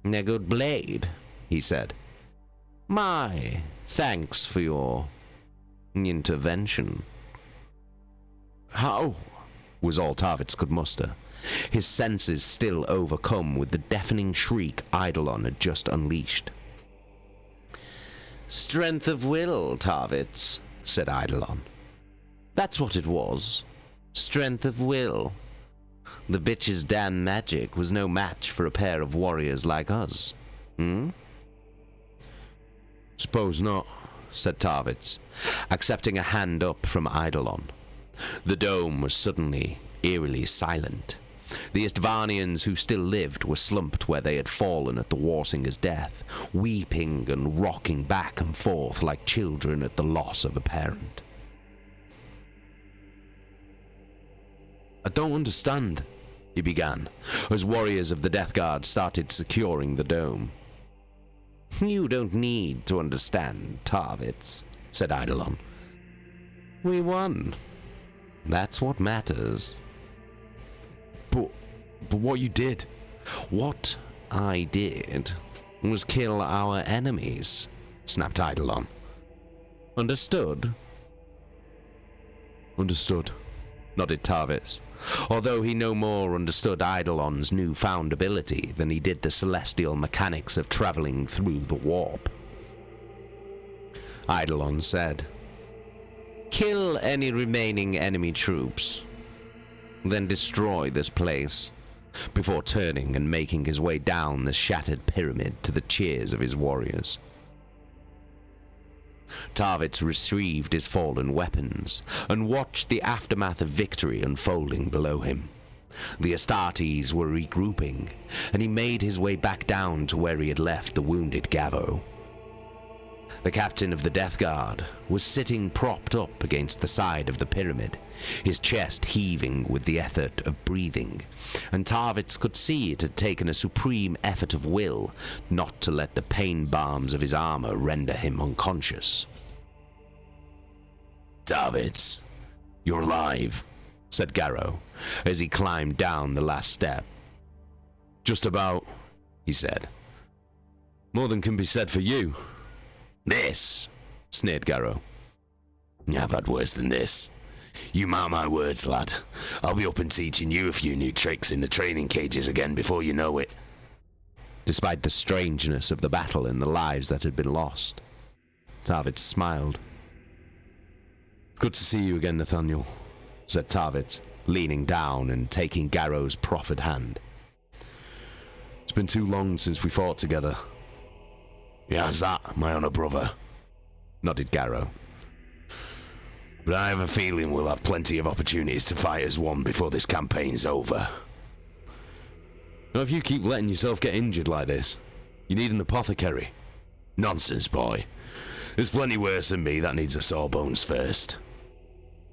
"A good blade," he said. "My thanks for your intervention." "How?" was all Tarvitz could muster, his senses still overcome with the deafening shriek Eidolon had just unleashed. "Strength of will, Tarvitz," said Eidolon. "That's what it was. Strength of will. The bitch's damn magic was no match for a pair of warriors like us. "Suppose not," said Tarvitz, accepting a hand up from Eidolon. The dome was suddenly eerily silent. The Istvanians who still lived were slumped where they had fallen at the warsinger's death, weeping and rocking back and forth like children at the loss of a parent. "I don't understand," he began, as warriors of the Death Guard started securing the dome. "You don't need to understand, Tarvitz," said Eidolon. "We won. That's what matters." But what you did? "What I did was kill our enemies," snapped Eidolon. "Understood?" "Understood," nodded Tarvitz, although he no more understood Eidolon's newfound ability than he did the celestial mechanics of traveling through the warp. Eidolon said, "Kill any remaining enemy troops, then destroy this place," before turning and making his way down the shattered pyramid to the cheers of his warriors. Tarvitz retrieved his fallen weapons and watched the aftermath of victory unfolding below him. The Astartes were regrouping, and he made his way back down to where he had left the wounded Gavo. The captain of the Death Guard was sitting propped up against the side of the pyramid, his chest heaving with the effort of breathing, and Tarvitz could see it had taken a supreme effort of will not to let the pain balms of his armor render him unconscious. Tarvitz, you're alive, said Garrow, as he climbed down the last step. Just about, he said. More than can be said for you. This, sneered Garrow. I've had worse than this. You mark my words, lad. I'll be up and teaching you a few new tricks in the training cages again before you know it. Despite the strangeness of the battle and the lives that had been lost, Tarvitz smiled. Good to see you again, Nathaniel, said Tarvitz, leaning down and taking Garrow's proffered hand. It's been too long since we fought together. How's that, my honor brother? Nodded Garrow. But I have a feeling we'll have plenty of opportunities to fight as one before this campaign's over. Now, if you keep letting yourself get injured like this, you need an apothecary. Nonsense, boy. There's plenty worse than me that needs a sore bones first.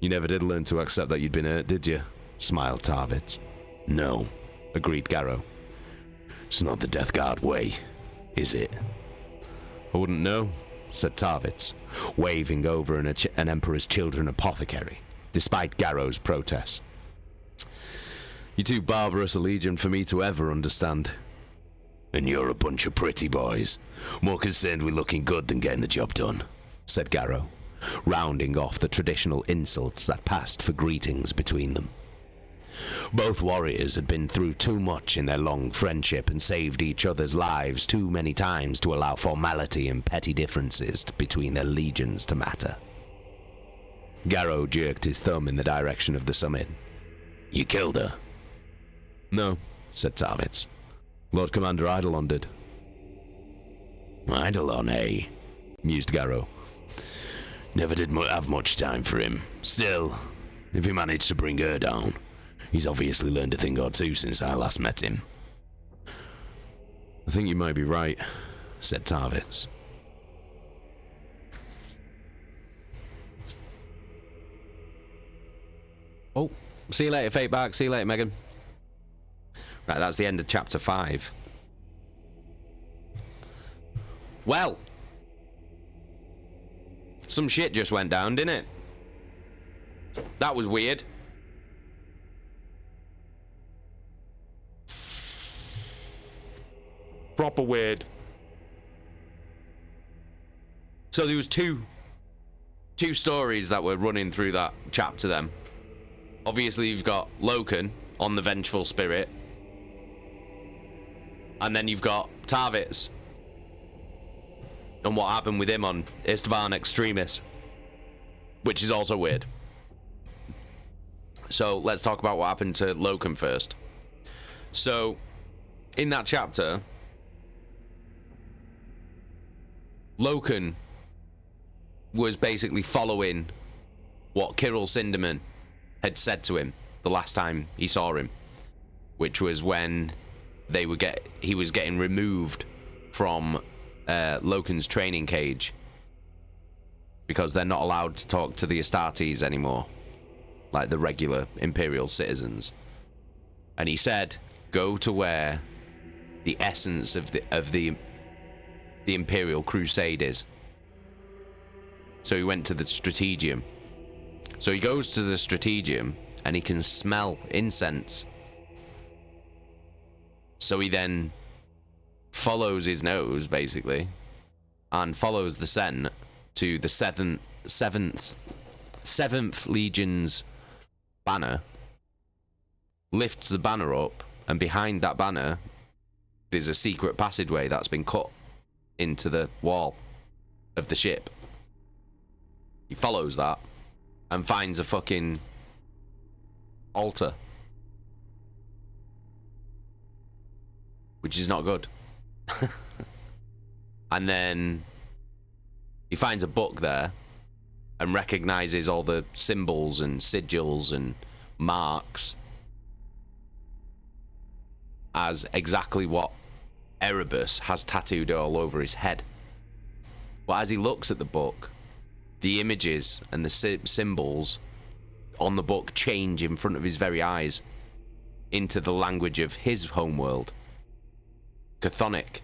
You never did learn to accept that you'd been hurt, did you? Smiled Tarvitz. No, agreed Garrow. It's not the Death Guard way, is it? I wouldn't know, said Tarvitz, waving over an Emperor's Children apothecary, despite Garrow's protests. You're too barbarous a legion for me to ever understand. And you're a bunch of pretty boys, more concerned with looking good than getting the job done, said Garrow, rounding off the traditional insults that passed for greetings between them. Both warriors had been through too much in their long friendship and saved each other's lives too many times to allow formality and petty differences between their legions to matter. Garrow jerked his thumb in the direction of the summit. You killed her? No, said Tarvitz. Lord Commander Eidolon did. Eidolon, eh? Mused Garrow. Never did have much time for him. Still, if he managed to bring her down, he's obviously learned a thing or two since I last met him. I think you might be right, said Tarvitz. Oh, see you later, Fate Bark. See you later, Megan. Right, that's the end of chapter 5. Well, some shit just went down, didn't it? That was weird. Proper weird. So there was two stories that were running through that chapter then. Obviously you've got Loken on the Vengeful Spirit. And then you've got Tarvitz. And what happened with him on Istvan Extremis. Which is also weird. So let's talk about what happened to Loken first. So, in that chapter, Loken was basically following what Kirill Sinderman had said to him the last time he saw him, which was when he was getting removed from Loken's training cage because they're not allowed to talk to the Astartes anymore, like the regular Imperial citizens. And he said, go to where the essence of the Imperial Crusade is. So he went to the Strategium. So he goes to the Strategium and he can smell incense. So he then follows his nose, basically, and follows the scent to the seventh Legion's banner, lifts the banner up, and behind that banner there's a secret passageway that's been cut into the wall of the ship. He follows that and finds a fucking altar, which is not good. And then He finds a book there and recognizes all the symbols and sigils and marks as exactly what Erebus has tattooed all over his head. But as he looks at the book, the images and the symbols on the book change in front of his very eyes into the language of his homeworld, Chthonic.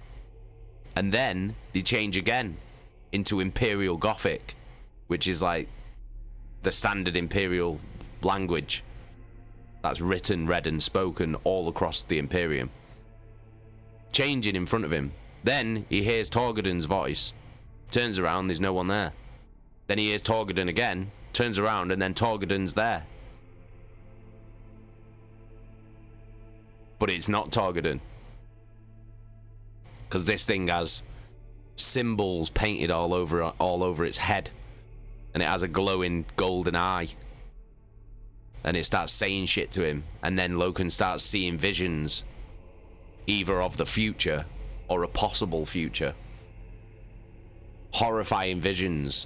And then they change again into Imperial Gothic, which is like the standard Imperial language that's written, read and spoken all across the Imperium. Changing in front of him. Then he hears Torgoden's voice, turns around, there's no one there. Then he hears Torgoden again, turns around, and then Torgoden's there. But it's not Torgoden, because this thing has symbols painted all over its head, and it has a glowing golden eye, and it starts saying shit to him, and then Loken starts seeing visions, either of the future or a possible future. Horrifying visions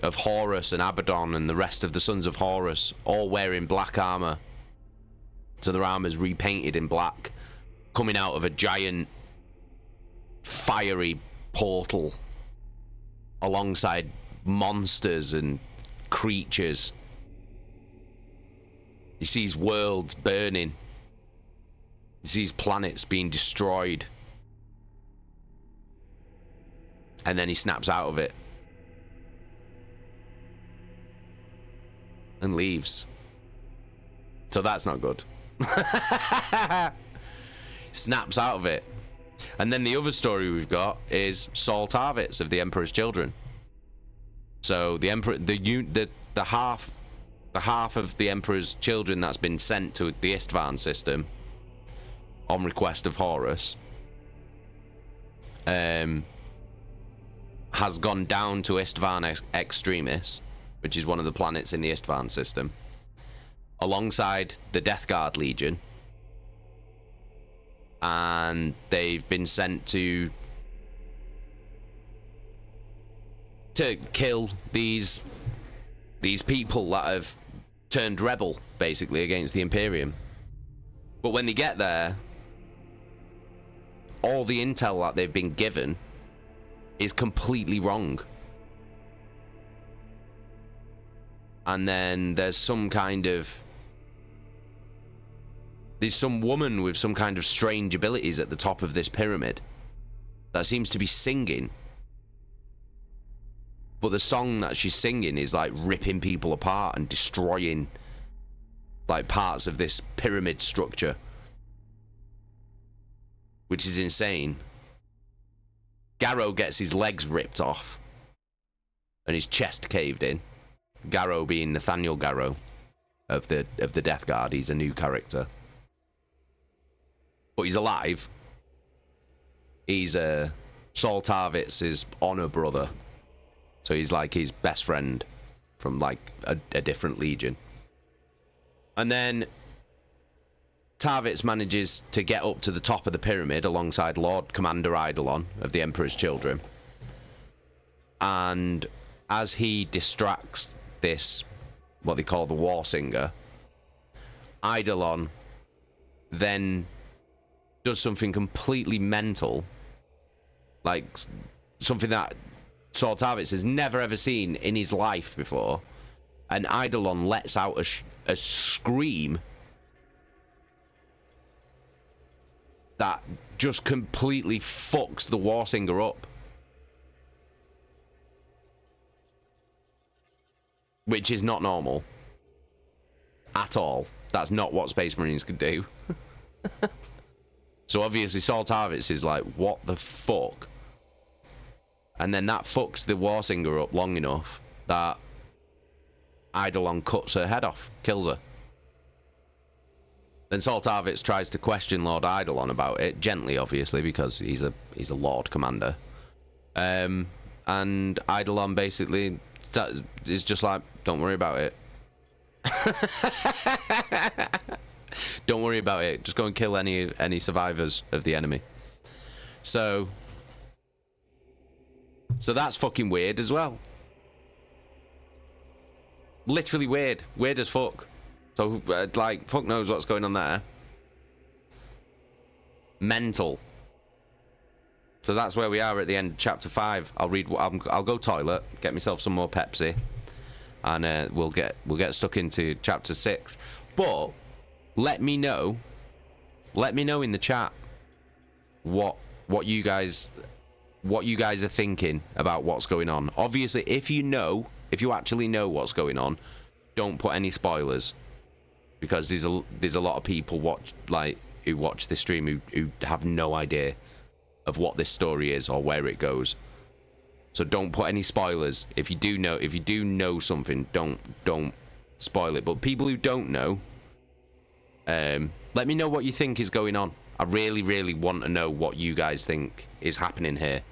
of Horus and Abaddon and the rest of the sons of Horus, all wearing black armor, so their armor's repainted in black, coming out of a giant fiery portal alongside monsters and creatures. He sees worlds burning. He sees planets being destroyed. And then he snaps out of it and leaves. So that's not good. Snaps out of it. And then the other story we've got is Saul Tarvitz of the Emperor's Children. So the Emperor, the half of the Emperor's Children that's been sent to the Istvan system on request of Horus has gone down to Istvan Extremis, which is one of the planets in the Istvan system, alongside the Death Guard Legion, and they've been sent to kill these people that have turned rebel, basically, against the Imperium. But when they get there, all the intel that they've been given is completely wrong. And then there's some woman with some kind of strange abilities at the top of this pyramid that seems to be singing. But the song that she's singing is like ripping people apart and destroying like parts of this pyramid structure, which is insane. Garrow gets his legs ripped off and his chest caved in. Garrow being Nathaniel Garrow of the Death Guard. He's a new character, but he's alive. He's Saul Tarvitz's honor brother, so he's like his best friend from like a different legion. And then Tarvitz manages to get up to the top of the pyramid alongside Lord Commander Eidolon of the Emperor's Children. And as he distracts this, what they call the War Singer, Eidolon then does something completely mental, like something that Saul Tarvitz has never ever seen in his life before. And Eidolon lets out a scream that just completely fucks the War Singer up. Which is not normal. At all. That's not what Space Marines could do. So obviously Saul Tarvitz is like, what the fuck? And then that fucks the War Singer up long enough that Eidolon cuts her head off, kills her. Then Saul Tarvitz tries to question Lord Eidolon about it, gently obviously, because he's a Lord Commander. And Eidolon basically is just like, don't worry about it. Don't worry about it. Just go and kill any survivors of the enemy. So So that's fucking weird as well. Literally weird. Weird as fuck. So, like, fuck knows what's going on there. Mental. So that's where we are at the end of chapter 5. I'll go toilet, get myself some more Pepsi, and we'll get stuck into chapter 6. But let me know in the chat what you guys are thinking about what's going on. Obviously, if you actually know what's going on, don't put any spoilers, because there's a lot of people who watch this stream who have no idea of what this story is or where it goes. So don't put any spoilers. If you do know something, don't spoil it. But people who don't know, let me know what you think is going on. I really, really want to know what you guys think is happening here.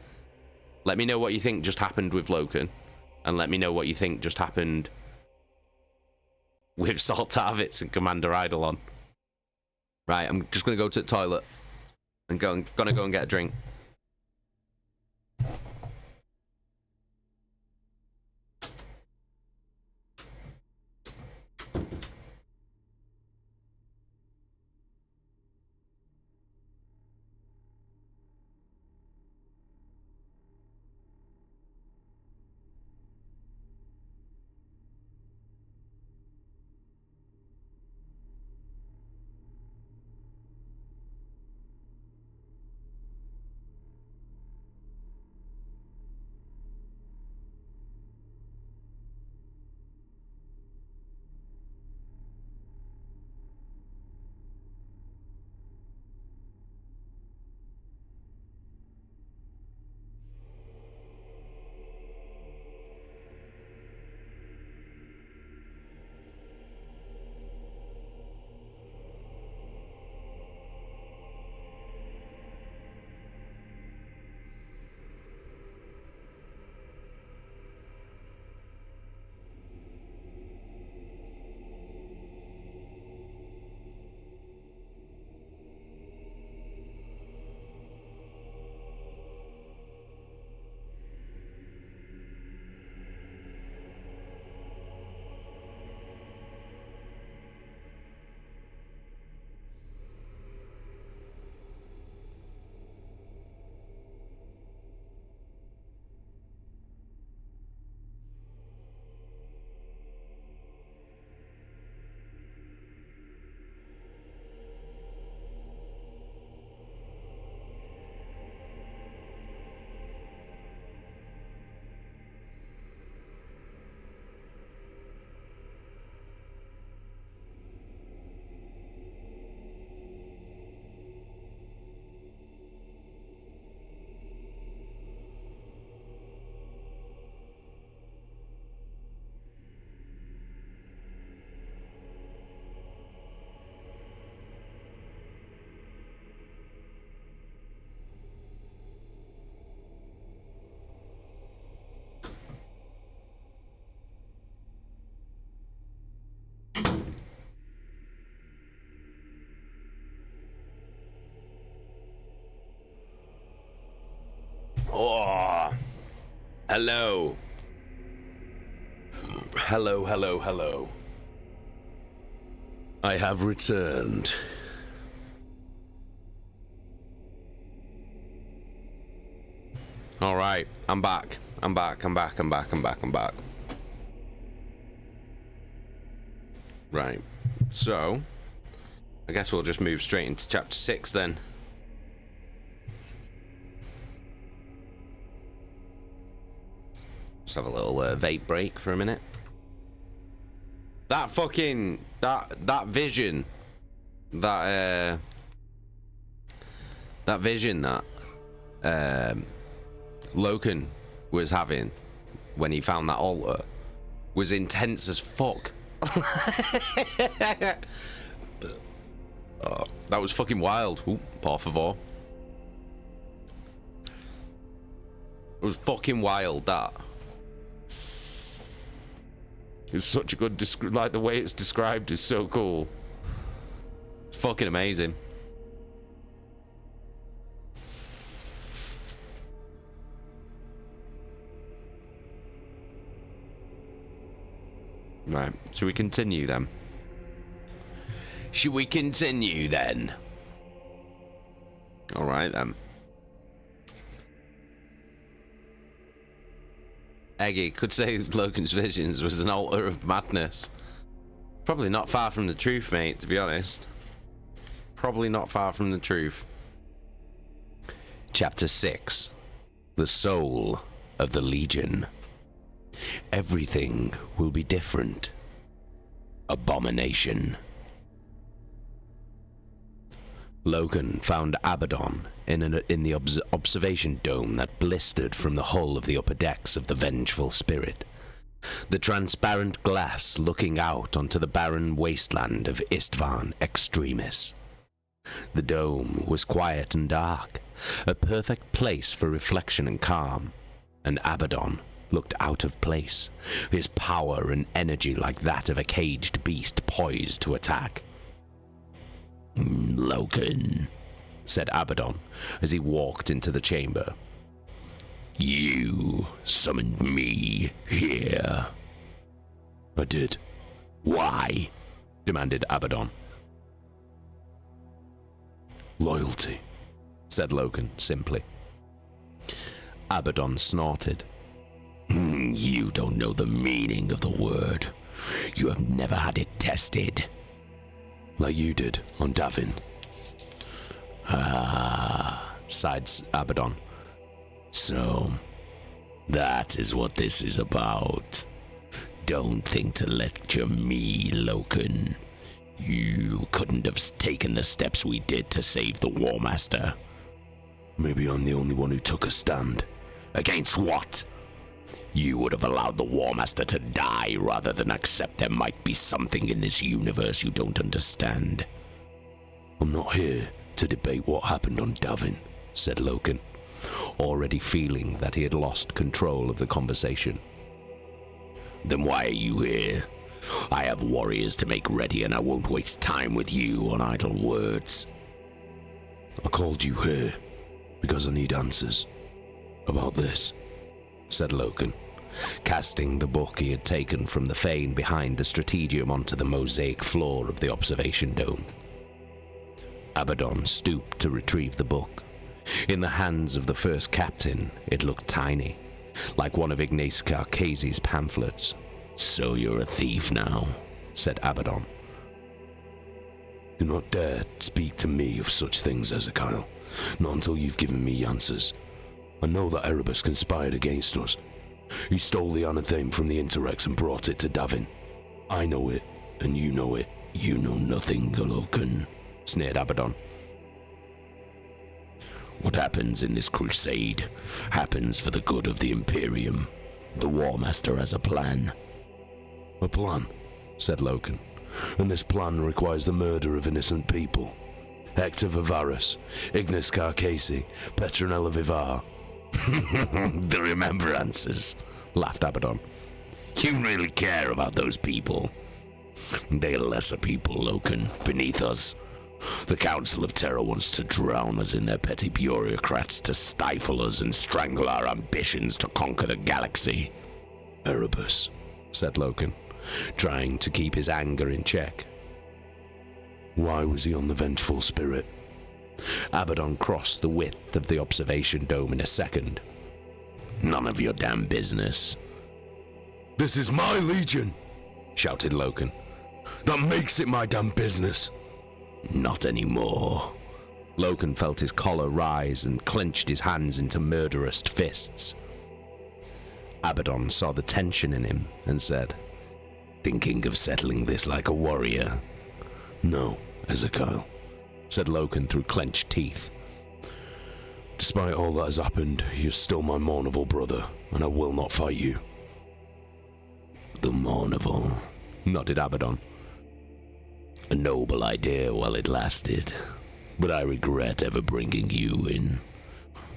Let me know what you think just happened with Loken, and let me know what you think just happened with Salt Tarvitz and Commander Eidolon. Right, I'm just gonna go to the toilet and gonna go and get a drink. Oh, hello. Hello. I have returned. All right, I'm back. I'm back. Right, so I guess we'll just move straight into chapter 6 then. Just have a little vape break for a minute. That fucking that vision that Loken was having when he found that altar was intense as fuck. Oh, that was fucking wild. Ooh, por favor. It was fucking wild, that. It's such a good like the way it's described is so cool. It's fucking amazing. Right, should we continue then? Should we continue then? Alright then. Eggy could say Logan's visions was an altar of madness. Probably not far from the truth, mate, to be honest. Probably not far from the truth. Chapter 6. The Soul of the Legion. Everything will be different. Abomination. Logan found Abaddon in the observation dome that blistered from the hull of the upper decks of the Vengeful Spirit. The transparent glass looking out onto the barren wasteland of Istvan Extremis. The dome was quiet and dark, a perfect place for reflection and calm, and Abaddon looked out of place, his power and energy like that of a caged beast poised to attack. "Logan," said Abaddon as he walked into the chamber. "You summoned me here." "I did." "Why?" demanded Abaddon. "Loyalty," said Logan simply. Abaddon snorted. "You don't know the meaning of the word. You have never had it tested." "Like you did on Davin." "Ah," sighed Abaddon. "So, that is what this is about. Don't think to lecture me, Loken. You couldn't have taken the steps we did to save the War Master." "Maybe I'm the only one who took a stand." "Against what?" "You would have allowed the War Master to die rather than accept there might be something in this universe you don't understand." "I'm not here to debate what happened on Davin," said Loken, already feeling that he had lost control of the conversation. "Then why are you here? I have warriors to make ready, and I won't waste time with you on idle words." "I called you here because I need answers about this," said Loken, casting the book he had taken from the fane behind the strategium onto the mosaic floor of the observation dome. Abaddon stooped to retrieve the book. In the hands of the first captain, it looked tiny, like one of Ignace Carcase's pamphlets. "So you're a thief now," said Abaddon. "Do not dare speak to me of such things, Ezekiel. Not until you've given me answers. I know that Erebus conspired against us. He stole the anatheme from the Interrex and brought it to Davin. I know it, and you know it. You know nothing, Loken," sneered Abaddon. "What happens in this crusade happens for the good of the Imperium. The War Master has a plan." "A plan?" said Loken. "And this plan requires the murder of innocent people. Hector Vivarus, Ignis Carcase, Petronella Vivar." "The remembrances," laughed Abaddon. "You really care about those people. They are lesser people, Loken, beneath us. The Council of Terror wants to drown us in their petty bureaucrats, to stifle us and strangle our ambitions to conquer the galaxy." "Erebus," said Loken, trying to keep his anger in check. "Why was he on the Vengeful Spirit?" Abaddon crossed the width of the observation dome in a second. "None of your damn business." "This is my legion," shouted Loken. "That makes it my damn business." "Not anymore." Loken felt his collar rise and clenched his hands into murderous fists. Abaddon saw the tension in him and said, "Thinking of settling this like a warrior?" "No, Ezekiel," said Loken through clenched teeth. "Despite all that has happened, you're still my Mournival brother, and I will not fight you." "The Mournival," nodded Abaddon. "A noble idea while it lasted, but I regret ever bringing you in.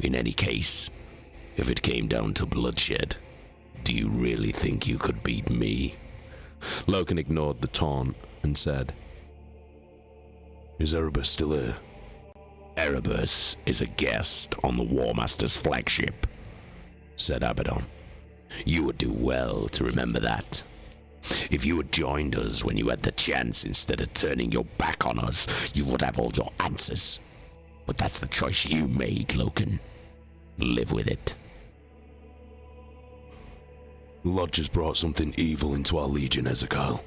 In any case, if it came down to bloodshed, do you really think you could beat me?" Loken ignored the taunt and said, "Is Erebus still here?" "Erebus is a guest on the War Master's flagship," said Abaddon. "You would do well to remember that." If you had joined us when you had the chance instead of turning your back on us, you would have all your answers. But that's the choice you made, Loken. Live with it. The Lodge has brought something evil into our Legion, Ezekiel.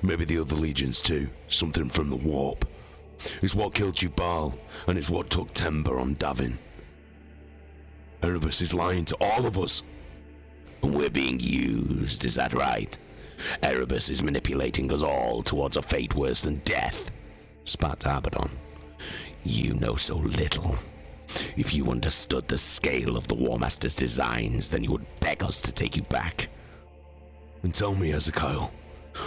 Maybe the other Legions too. Something from the warp. It's what killed Jubal, and it's what took Tember on Davin. Erebus is lying to all of us. We're being used, is that right? Erebus is manipulating us all towards a fate worse than death, spat Abaddon. You know so little. If you understood the scale of the War Master's designs, then you would beg us to take you back. And tell me, Ezekiel,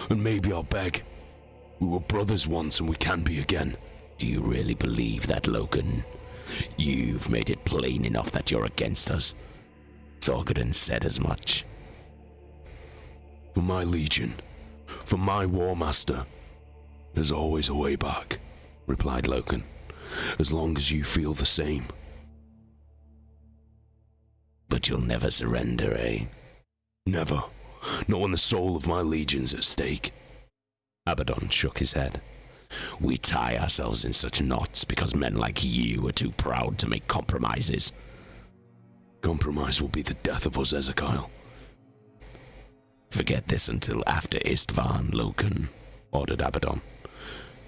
and maybe I'll beg. We were brothers once and we can be again. Do you really believe that, Loken? You've made it plain enough that you're against us. Torghadan said as much. For my Legion, for my War Master, there's always a way back, replied Loken. As long as you feel the same. But you'll never surrender, eh? Never. Not when the soul of my Legion's at stake. Abaddon shook his head. We tie ourselves in such knots because men like you are too proud to make compromises. Compromise will be the death of us, Ezekiel. Forget this until after Istvan, Loken, ordered Abaddon.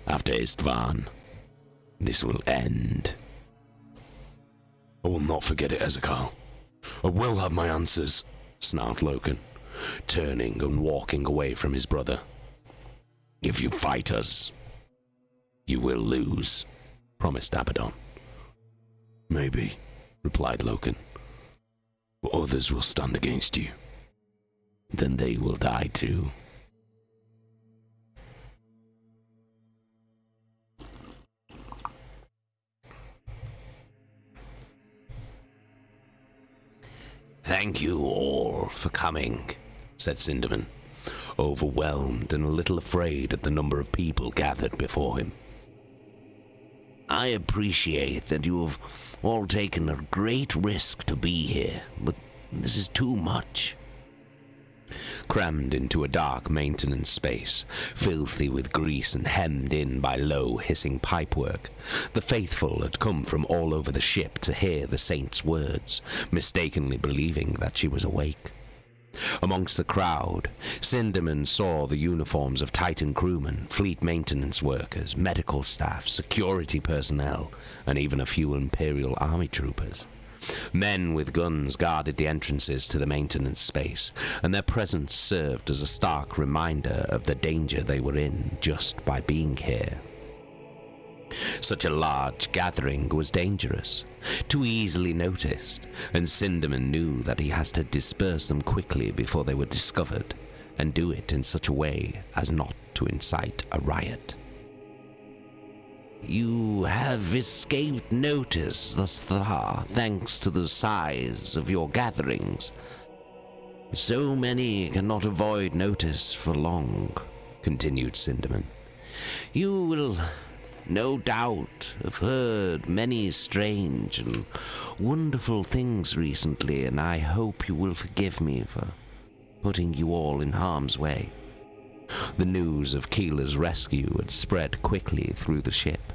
After Istvan, this will end. I will not forget it, Ezekiel. I will have my answers, snarled Loken, turning and walking away from his brother. If you fight us, you will lose, promised Abaddon. Maybe, replied Loken. But others will stand against you. Then they will die too. Thank you all for coming, said Sindaman, overwhelmed and a little afraid at the number of people gathered before him. I appreciate that you have all taken a great risk to be here, but this is too much. Crammed into a dark maintenance space, filthy with grease and hemmed in by low, hissing pipework, the faithful had come from all over the ship to hear the saint's words, mistakenly believing that she was awake. Amongst the crowd, Sindaman saw the uniforms of Titan crewmen, fleet maintenance workers, medical staff, security personnel, and even a few Imperial Army troopers. Men with guns guarded the entrances to the maintenance space, and their presence served as a stark reminder of the danger they were in just by being here. Such a large gathering was dangerous, too easily noticed, and Sindaman knew that he has to disperse them quickly before they were discovered, and do it in such a way as not to incite a riot. You have escaped notice thus far, thanks to the size of your gatherings. So many cannot avoid notice for long, continued Sindaman. You will no doubt have heard many strange and wonderful things recently, and I hope you will forgive me for putting you all in harm's way. The news of Keela's rescue had spread quickly through the ship.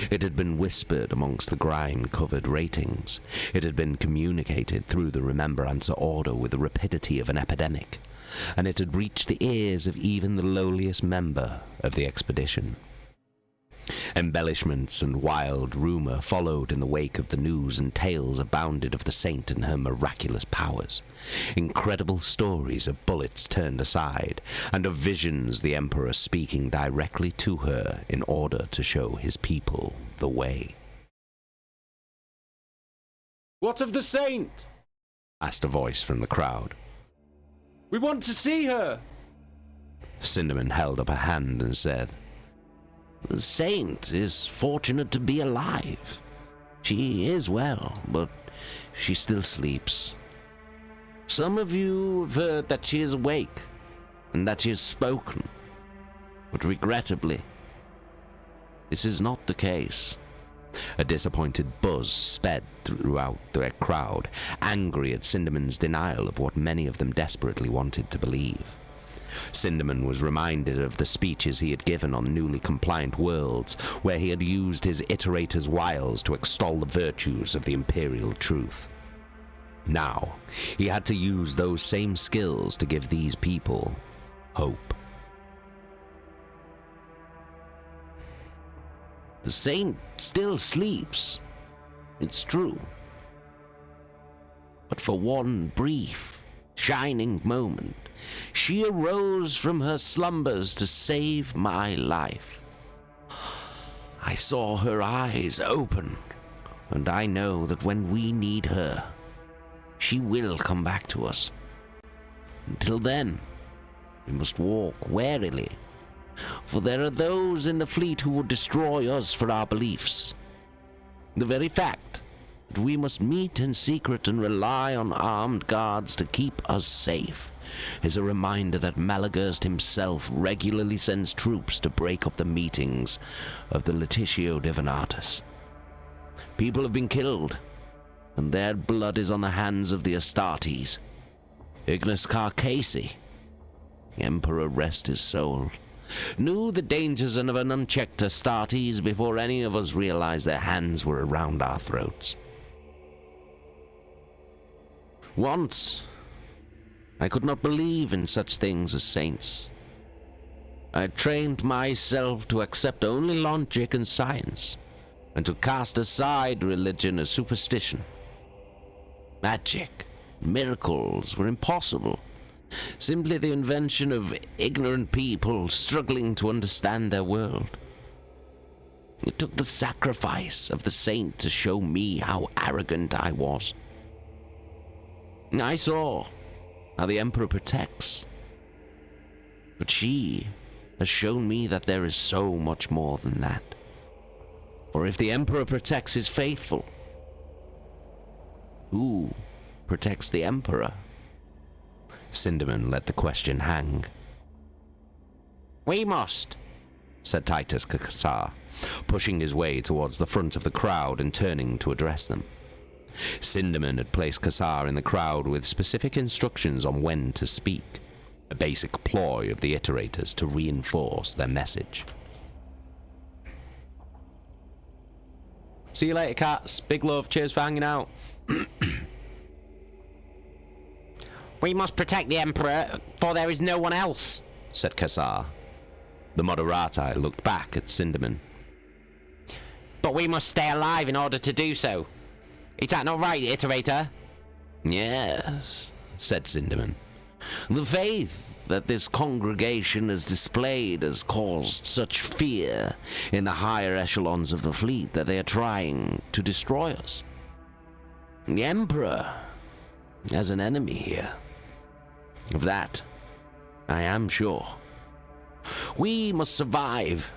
It had been whispered amongst the grime-covered ratings. It had been communicated through the Remembrancer Order with the rapidity of an epidemic, and it had reached the ears of even the lowliest member of the expedition. Embellishments and wild rumor followed in the wake of the news, and tales abounded of the saint and her miraculous powers. Incredible stories of bullets turned aside, and of visions the Emperor speaking directly to her in order to show his people the way. "What of the saint?" asked a voice from the crowd. "We want to see her." Sindaman held up a hand and said, "The saint is fortunate to be alive. She is well, but she still sleeps. Some of you have heard that she is awake, and that she has spoken, but regrettably, this is not the case." A disappointed buzz sped throughout the crowd, angry at Sindaman's denial of what many of them desperately wanted to believe. Sinderman was reminded of the speeches he had given on newly compliant worlds, where he had used his iterator's wiles to extol the virtues of the imperial truth. Now, he had to use those same skills to give these people hope. The saint still sleeps, it's true. But for one brief, shining moment, she arose from her slumbers to save my life. I saw her eyes open, and I know that when we need her, she will come back to us. Until then, we must walk warily, for there are those in the fleet who would destroy us for our beliefs. The very fact that we must meet in secret and rely on armed guards to keep us safe is a reminder that Malagurst himself regularly sends troops to break up the meetings of the Litigio Divinatus. People have been killed, and their blood is on the hands of the Astartes. Ignis Carcasi, Emperor rest his soul, knew the dangers of an unchecked Astartes before any of us realized their hands were around our throats. Once, I could not believe in such things as saints. I trained myself to accept only logic and science, and to cast aside religion as superstition. Magic, miracles were impossible, simply the invention of ignorant people struggling to understand their world. It took the sacrifice of the saint to show me how arrogant I was. I saw how the Emperor protects, but she has shown me that there is so much more than that. For if the Emperor protects his faithful, who protects the Emperor? Sinderman let the question hang. We must, said Titus Cassar, pushing his way towards the front of the crowd and turning to address them. Sinderman had placed Cassar in the crowd with specific instructions on when to speak, a basic ploy of the iterators to reinforce their message. See you later, cats. Big love. Cheers for hanging out. We must protect the Emperor, for there is no one else, said Cassar. The Moderati looked back at Sinderman. But we must stay alive in order to do so. Is that not right, Iterator? Yes, said Sinderman. The faith that this congregation has displayed has caused such fear in the higher echelons of the fleet that they are trying to destroy us. The Emperor has an enemy here. Of that, I am sure. We must survive,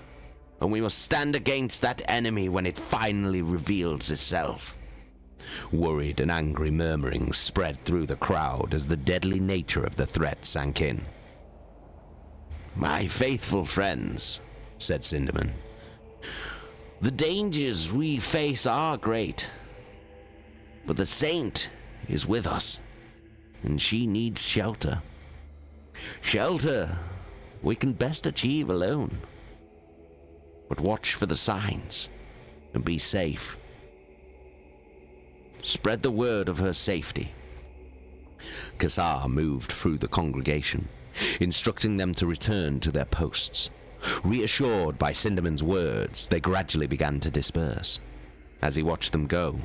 and we must stand against that enemy when it finally reveals itself. Worried and angry murmurings spread through the crowd as the deadly nature of the threat sank in. My faithful friends, said Sinderman, the dangers we face are great, but the saint is with us, and she needs shelter. Shelter we can best achieve alone. But watch for the signs, and be safe. Spread the word of her safety. Cassar moved through the congregation, instructing them to return to their posts. Reassured by Sinderman's words, they gradually began to disperse. As he watched them go,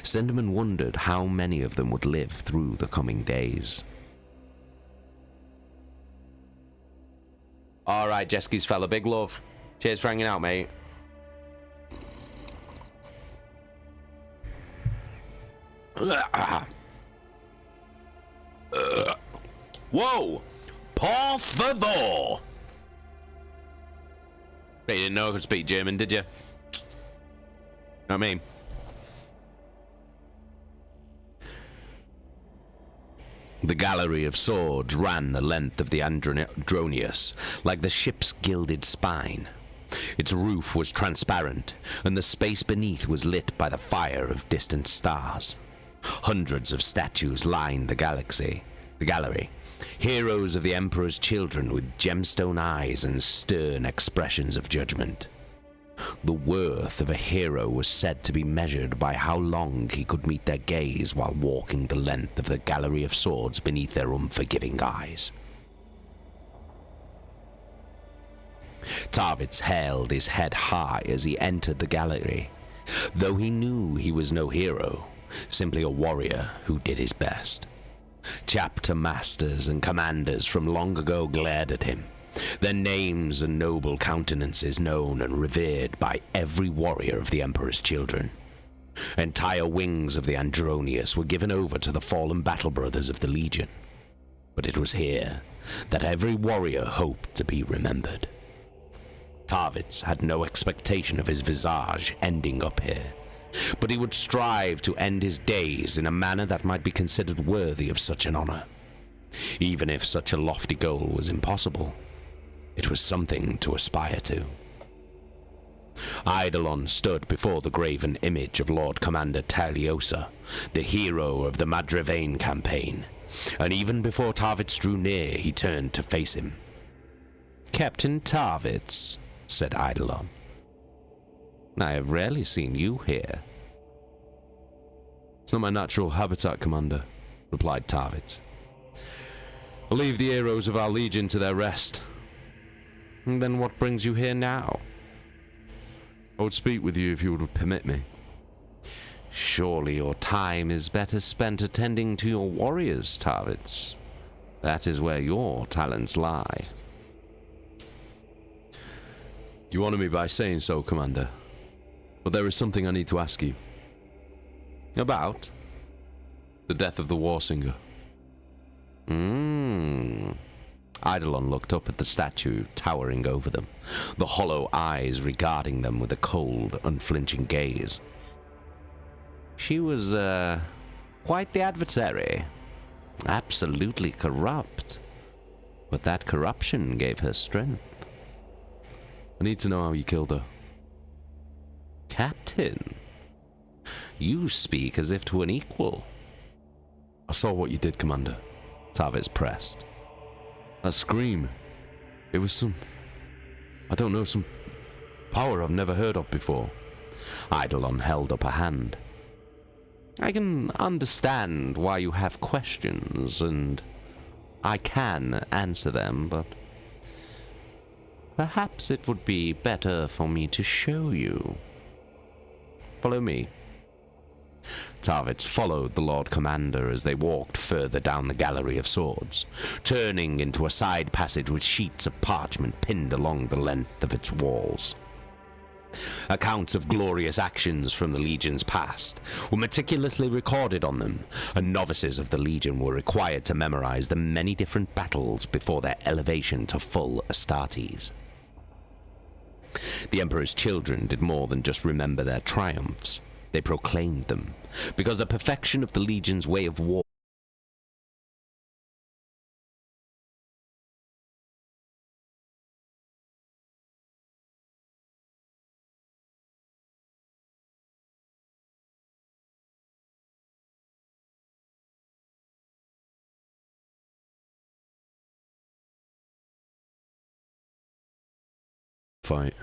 Sinderman wondered how many of them would live through the coming days. Alright, Jeski's fella, big love. Cheers for hanging out, mate. Whoa! Por favor! Bet you didn't know I could speak German, did you? Know what I mean? The gallery of swords ran the length of the Andronius, like the ship's gilded spine. Its roof was transparent, and the space beneath was lit by the fire of distant stars. Hundreds of statues lined the gallery, Heroes of the Emperor's children with gemstone eyes and stern expressions of judgment. The worth of a hero was said to be measured by how long he could meet their gaze while walking the length of the gallery of swords beneath their unforgiving eyes. Tarvitz held his head high as he entered the gallery, though he knew he was no hero, simply a warrior who did his best. Chapter masters and commanders from long ago glared at him, their names and noble countenances known and revered by every warrior of the Emperor's children. Entire wings of the Andronius were given over to the fallen battle brothers of the Legion. But it was here that every warrior hoped to be remembered. Tarvitz had no expectation of his visage ending up here, but he would strive to end his days in a manner that might be considered worthy of such an honor. Even if such a lofty goal was impossible, it was something to aspire to. Eidolon stood before the graven image of Lord Commander Taliosa, the hero of the Madrivane campaign, and even before Tarvitz drew near, he turned to face him. "Captain Tarvitz," said Eidolon, "I have rarely seen you here." "It's not my natural habitat, Commander," replied Tarvitz. "I leave the heroes of our Legion to their rest." "Then what brings you here now?" "I would speak with you if you would permit me." "Surely your time is better spent attending to your warriors, Tarvitz. That is where your talents lie." "You honor me by saying so, Commander. But there is something I need to ask you." "About?" "The death of the Warsinger." Eidolon looked up at the statue towering over them, the hollow eyes regarding them with a cold, unflinching gaze. "She was, quite the adversary. Absolutely corrupt. But that corruption gave her strength." "I need to know how you killed her." "Captain, you speak as if to an equal." "I saw what you did, Commander." Tarvitz pressed. "That scream. It was some power I've never heard of before." Eidolon held up a hand. "I can understand why you have questions, and I can answer them, but perhaps it would be better for me to show you. Follow me." Tarvitz followed the Lord Commander as they walked further down the gallery of swords, turning into a side passage with sheets of parchment pinned along the length of its walls. Accounts of glorious actions from the Legion's past were meticulously recorded on them, and novices of the Legion were required to memorize the many different battles before their elevation to full Astartes. The Emperor's children did more than just remember their triumphs. They proclaimed them, because the perfection of the Legion's way of war Fight.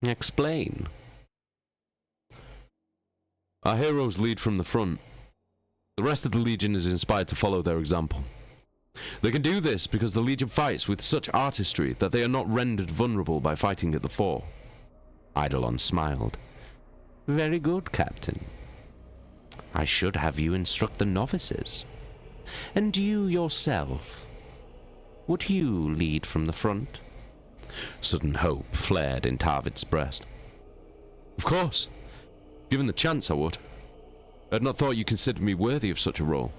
Explain. Our heroes lead from the front. The rest of the Legion is inspired to follow their example. They can do this because the Legion fights with such artistry that they are not rendered vulnerable by fighting at the fore. Eidolon smiled. "Very good, Captain. I should have you instruct the novices. And you yourself, would you lead from the front?" Sudden hope flared in Tarvitz's breast. Of course. Given the chance, I would. I had not thought you considered me worthy of such a role.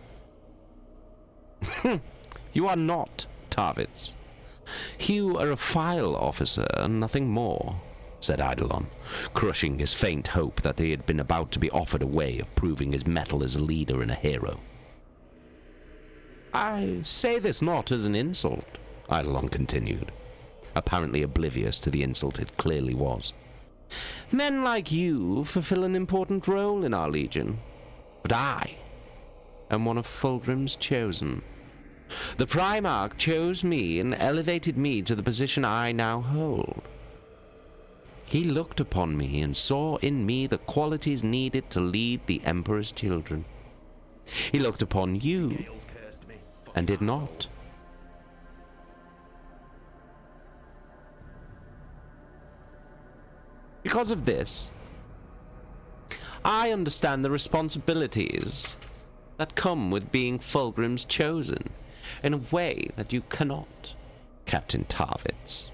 "You are not, Tarvitz. You are a file officer, and nothing more," said Eidolon, crushing his faint hope that he had been about to be offered a way of proving his mettle as a leader and a hero. "I say this not as an insult," Eidolon continued, apparently oblivious to the insult it clearly was. "Men like you fulfill an important role in our Legion, but I am one of Fulgrim's chosen. The Primarch chose me and elevated me to the position I now hold. He looked upon me and saw in me the qualities needed to lead the Emperor's children. He looked upon you and did not. Because of this, I understand the responsibilities that come with being Fulgrim's chosen in a way that you cannot, Captain Tarvitz.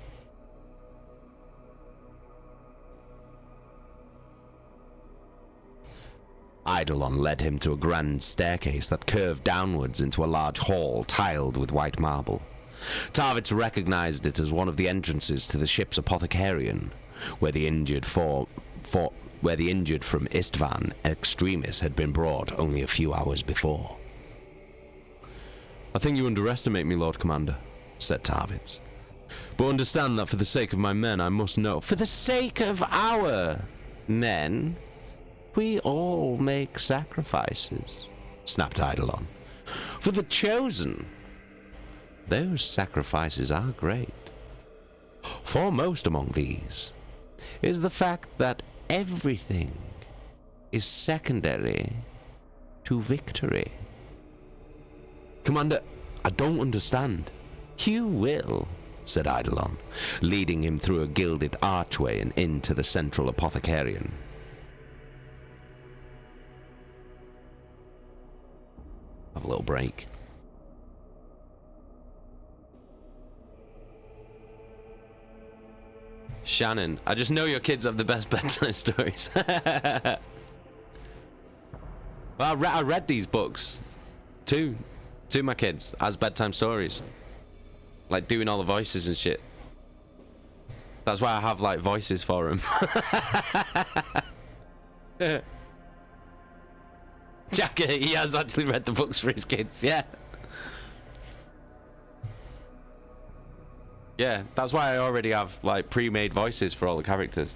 Eidolon led him to a grand staircase that curved downwards into a large hall tiled with white marble. Tarvitz recognized it as one of the entrances to the ship's apothecarian, where the injured from Istvan Extremis had been brought only a few hours before. I think you underestimate me, Lord Commander, said Tarvitz. But understand that for the sake of my men, I must know. For the sake of our men, we all make sacrifices, snapped Eidolon. For the chosen, those sacrifices are great. Foremost among these is the fact that everything is secondary to victory. Commander, I don't understand. You will, said Eidolon, leading him through a gilded archway and into the central apothecarian. Have a little break. Shannon, I just know your kids have the best bedtime stories. Well, I read these books to my kids as bedtime stories. Like doing all the voices and shit. That's why I have like voices for them. Jack, he has actually read the books for his kids, yeah. Yeah, that's why I already have like pre-made voices for all the characters.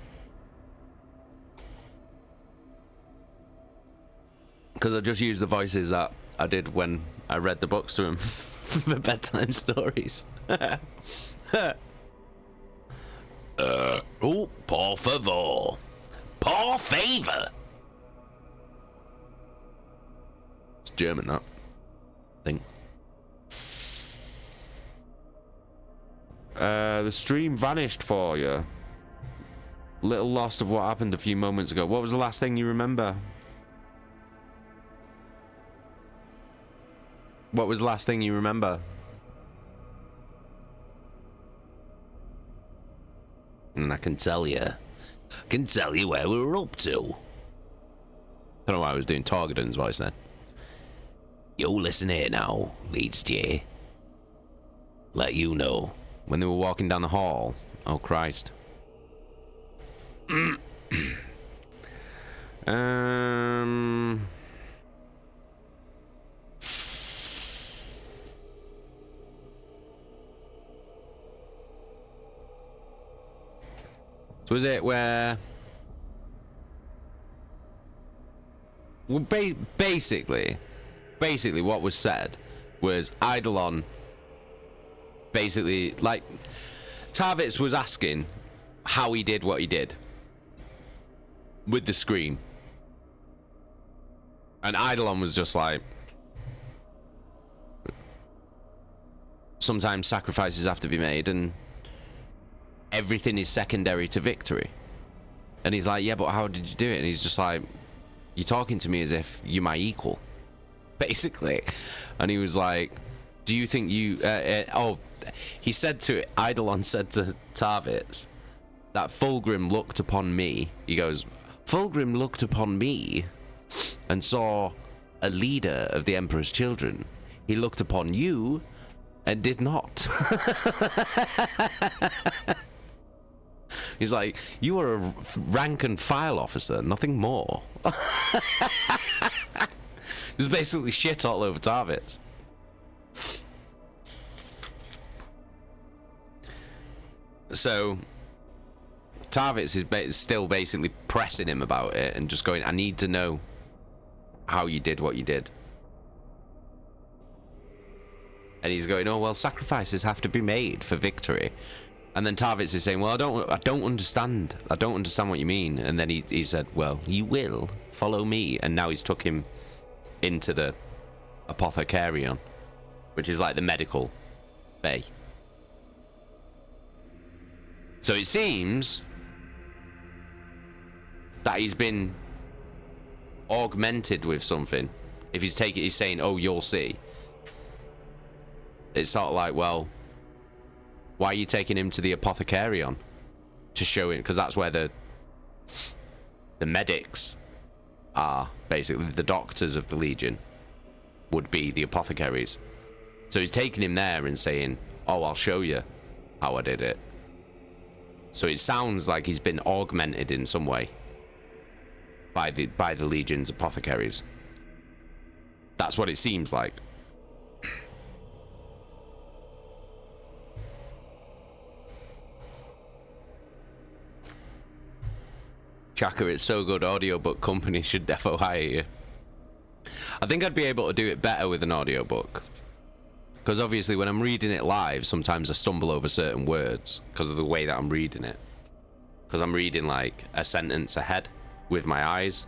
Because I just use the voices that I did when I read the books to them for bedtime stories. Oh, por favor. Por favor. It's German, that thing. The stream vanished for you. Little lost of what happened a few moments ago. What was the last thing you remember? What was the last thing you remember? And I can tell you where we were up to. I don't know why I was doing Targadon's voice then. You listen here now, Leeds J. Let you know. When they were walking down the hall. Oh, Christ. So was it where... Well, basically what was said was Eidolon basically, like, Tarvitz was asking how he did what he did with the screen. And Eidolon was just like, sometimes sacrifices have to be made and everything is secondary to victory. And he's like, yeah, but how did you do it? And he's just like, you're talking to me as if you're my equal, basically. And he was like, do you think you... he said to... Eidolon said to Tarvitz that Fulgrim looked upon me. He goes, Fulgrim looked upon me and saw a leader of the Emperor's children. He looked upon you and did not. He's like, you are a rank and file officer, nothing more. There's basically shit all over Tarvitz. So Tarvitz is still basically pressing him about it and just going, I need to know how you did what you did. And he's going, oh, well, sacrifices have to be made for victory. And then Tarvitz is saying, well, I don't understand. I don't understand what you mean. And then he said, well, you will follow me. And now he's took him into the Apothecarion, which is like the medical bay. So it seems that he's been augmented with something. If he's saying, oh, you'll see. It's sort of like, well, why are you taking him to the Apothecarion? To show it, because that's where the medics are, basically the doctors of the Legion would be the apothecaries. So he's taking him there and saying, oh, I'll show you how I did it. So it sounds like he's been augmented in some way by the Legion's apothecaries. That's what it seems like. Chaka, it's so good. Audiobook company should defo hire you. I think I'd be able to do it better with an audiobook. Because obviously when I'm reading it live, sometimes I stumble over certain words because of the way that I'm reading it. Because I'm reading like a sentence ahead with my eyes.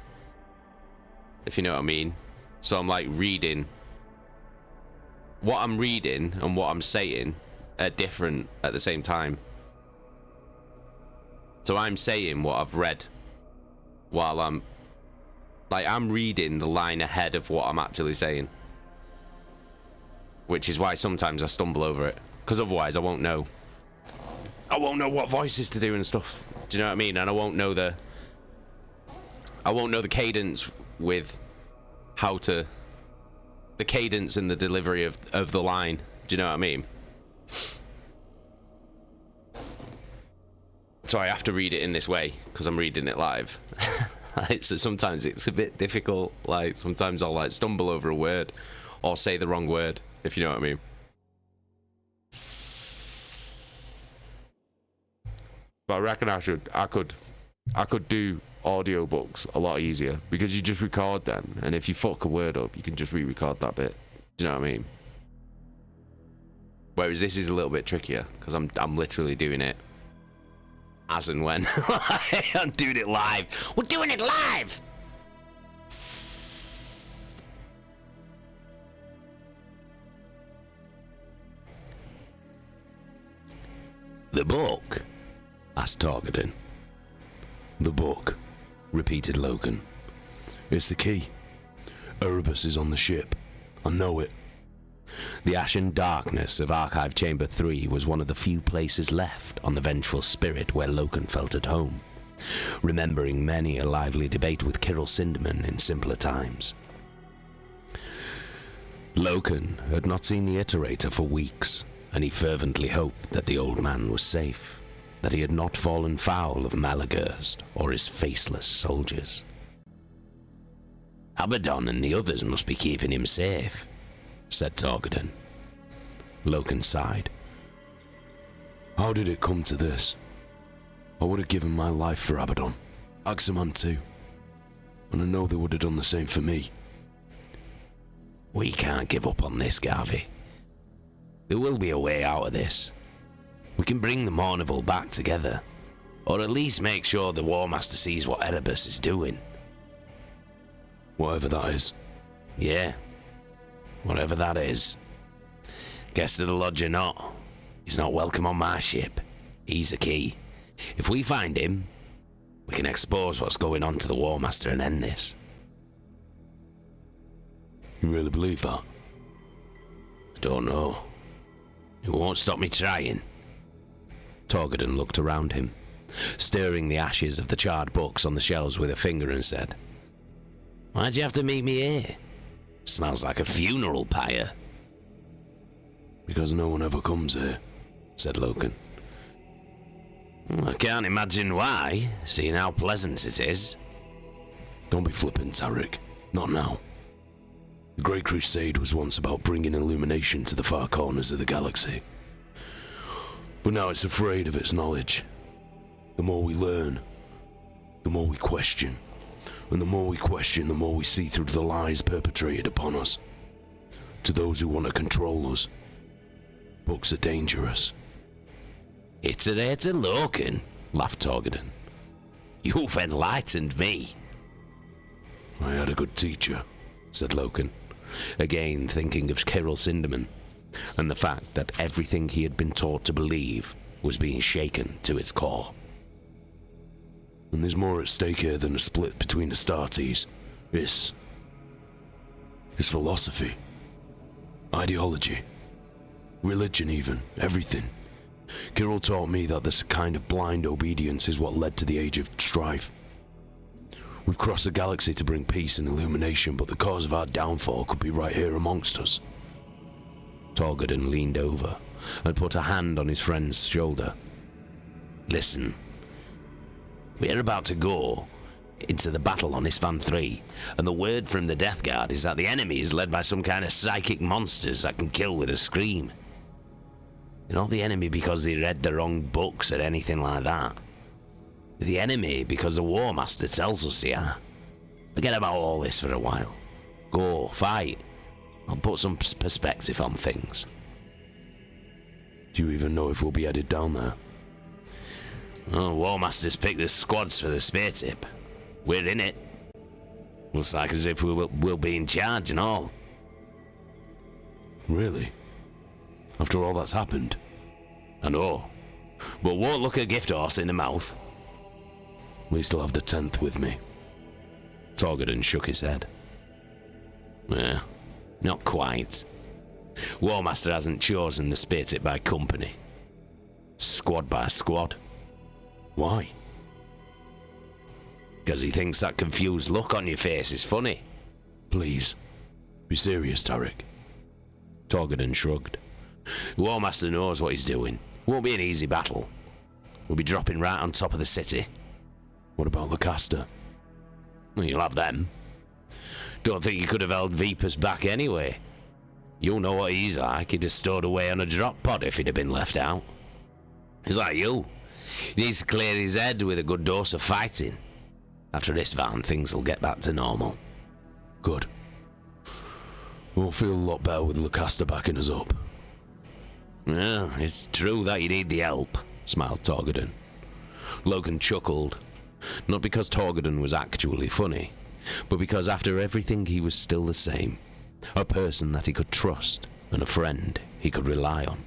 If you know what I mean. So I'm like reading. What I'm reading and what I'm saying are different at the same time. So I'm saying what I've read while I'm reading the line ahead of what I'm actually saying. Which is why sometimes I stumble over it. Because otherwise I won't know. I won't know what voices to do and stuff. Do you know what I mean? And I won't know the cadence with how to... the cadence and the delivery of the line. Do you know what I mean? So I have to read it in this way because I'm reading it live. So sometimes it's a bit difficult. Like sometimes I'll like stumble over a word or say the wrong word, if you know what I mean. But I reckon I could do audiobooks a lot easier because you just record them, and if you fuck a word up, you can just re-record that bit. Do you know what I mean? Whereas this is a little bit trickier because I'm literally doing it as and when. I'm doing it live. We're doing it live! The book? Asked Targeton. The book, repeated Logan. It's the key. Erebus is on the ship. I know it. The ashen darkness of Archive Chamber 3 was one of the few places left on the vengeful spirit where Logan felt at home, remembering many a lively debate with Kirill Sinderman in simpler times. Logan had not seen the Iterator for weeks, and he fervently hoped that the old man was safe, that he had not fallen foul of Malagurst or his faceless soldiers. Abaddon and the others must be keeping him safe, said Targeton. Logan sighed. How did it come to this? I would have given my life for Abaddon. Axaman too. And I know they would have done the same for me. We can't give up on this, Garvey. There will be a way out of this. We can bring the Mournival back together, or at least make sure the War Master sees what Erebus is doing. Whatever that is. Yeah, whatever that is. Guest of the Lodge or not, he's not welcome on my ship. He's a key. If we find him, we can expose what's going on to the War Master and end this. You really believe that? I don't know. It won't stop me trying. Targeton looked around him, stirring the ashes of the charred books on the shelves with a finger, and said, "Why'd you have to meet me here? Smells like a funeral pyre." Because no one ever comes here, said Logan. I can't imagine why, seeing how pleasant it is. Don't be flippant, Tarek. Not now. The Great Crusade was once about bringing illumination to the far corners of the galaxy. But now it's afraid of its knowledge. The more we learn, the more we question. And the more we question, the more we see through the lies perpetrated upon us. To those who want to control us, Books are dangerous. It's a Loken, laughed Torgadon. You've enlightened me. I had a good teacher, said Loken, again thinking of Kirill Sinderman, and the fact that everything he had been taught to believe was being shaken to its core. And there's more at stake here than a split between Astartes. It's philosophy, ideology, religion even, everything. Kirill taught me that this kind of blind obedience is what led to the Age of Strife. We've crossed the galaxy to bring peace and illumination, but the cause of our downfall could be right here amongst us. Torgadon leaned over and put a hand on his friend's shoulder. Listen, we're about to go into the battle on Isvan 3, and the word from the Death Guard is that the enemy is led by some kind of psychic monsters that can kill with a scream. They're not the enemy because they read the wrong books or anything like that. They're the enemy because the War Master tells us they are. Forget about all this for a while. Go, fight. I'll put some perspective on things. Do you even know if we'll be headed down there? Oh, War Master's picked the squads for the spear tip. We're in it. Looks like as if we'll be in charge and all. Really? After all that's happened? I know, but won't look a gift horse in the mouth. At least I'll have the 10th with me. Torgadon shook his head. Not quite. War Master hasn't chosen the spear tip by company. Squad by squad. Why? Because he thinks that confused look on your face is funny. Please, be serious, Tarek. Torgadon shrugged. War Master knows what he's doing. Won't be an easy battle. We'll be dropping right on top of the city. What about Lucasta? Well, you'll have them. Don't think you could have held Vipus back anyway. You know what he's like. He'd have stowed away on a drop pod if he'd have been left out. He's like you. He needs to clear his head with a good dose of fighting. After this van, things will get back to normal. Good. We'll feel a lot better with Lucasta backing us up. Well, it's true that you need the help, smiled Torgadon. Loken chuckled, not because Torgadon was actually funny, but because after everything he was still the same, a person that he could trust and a friend he could rely on.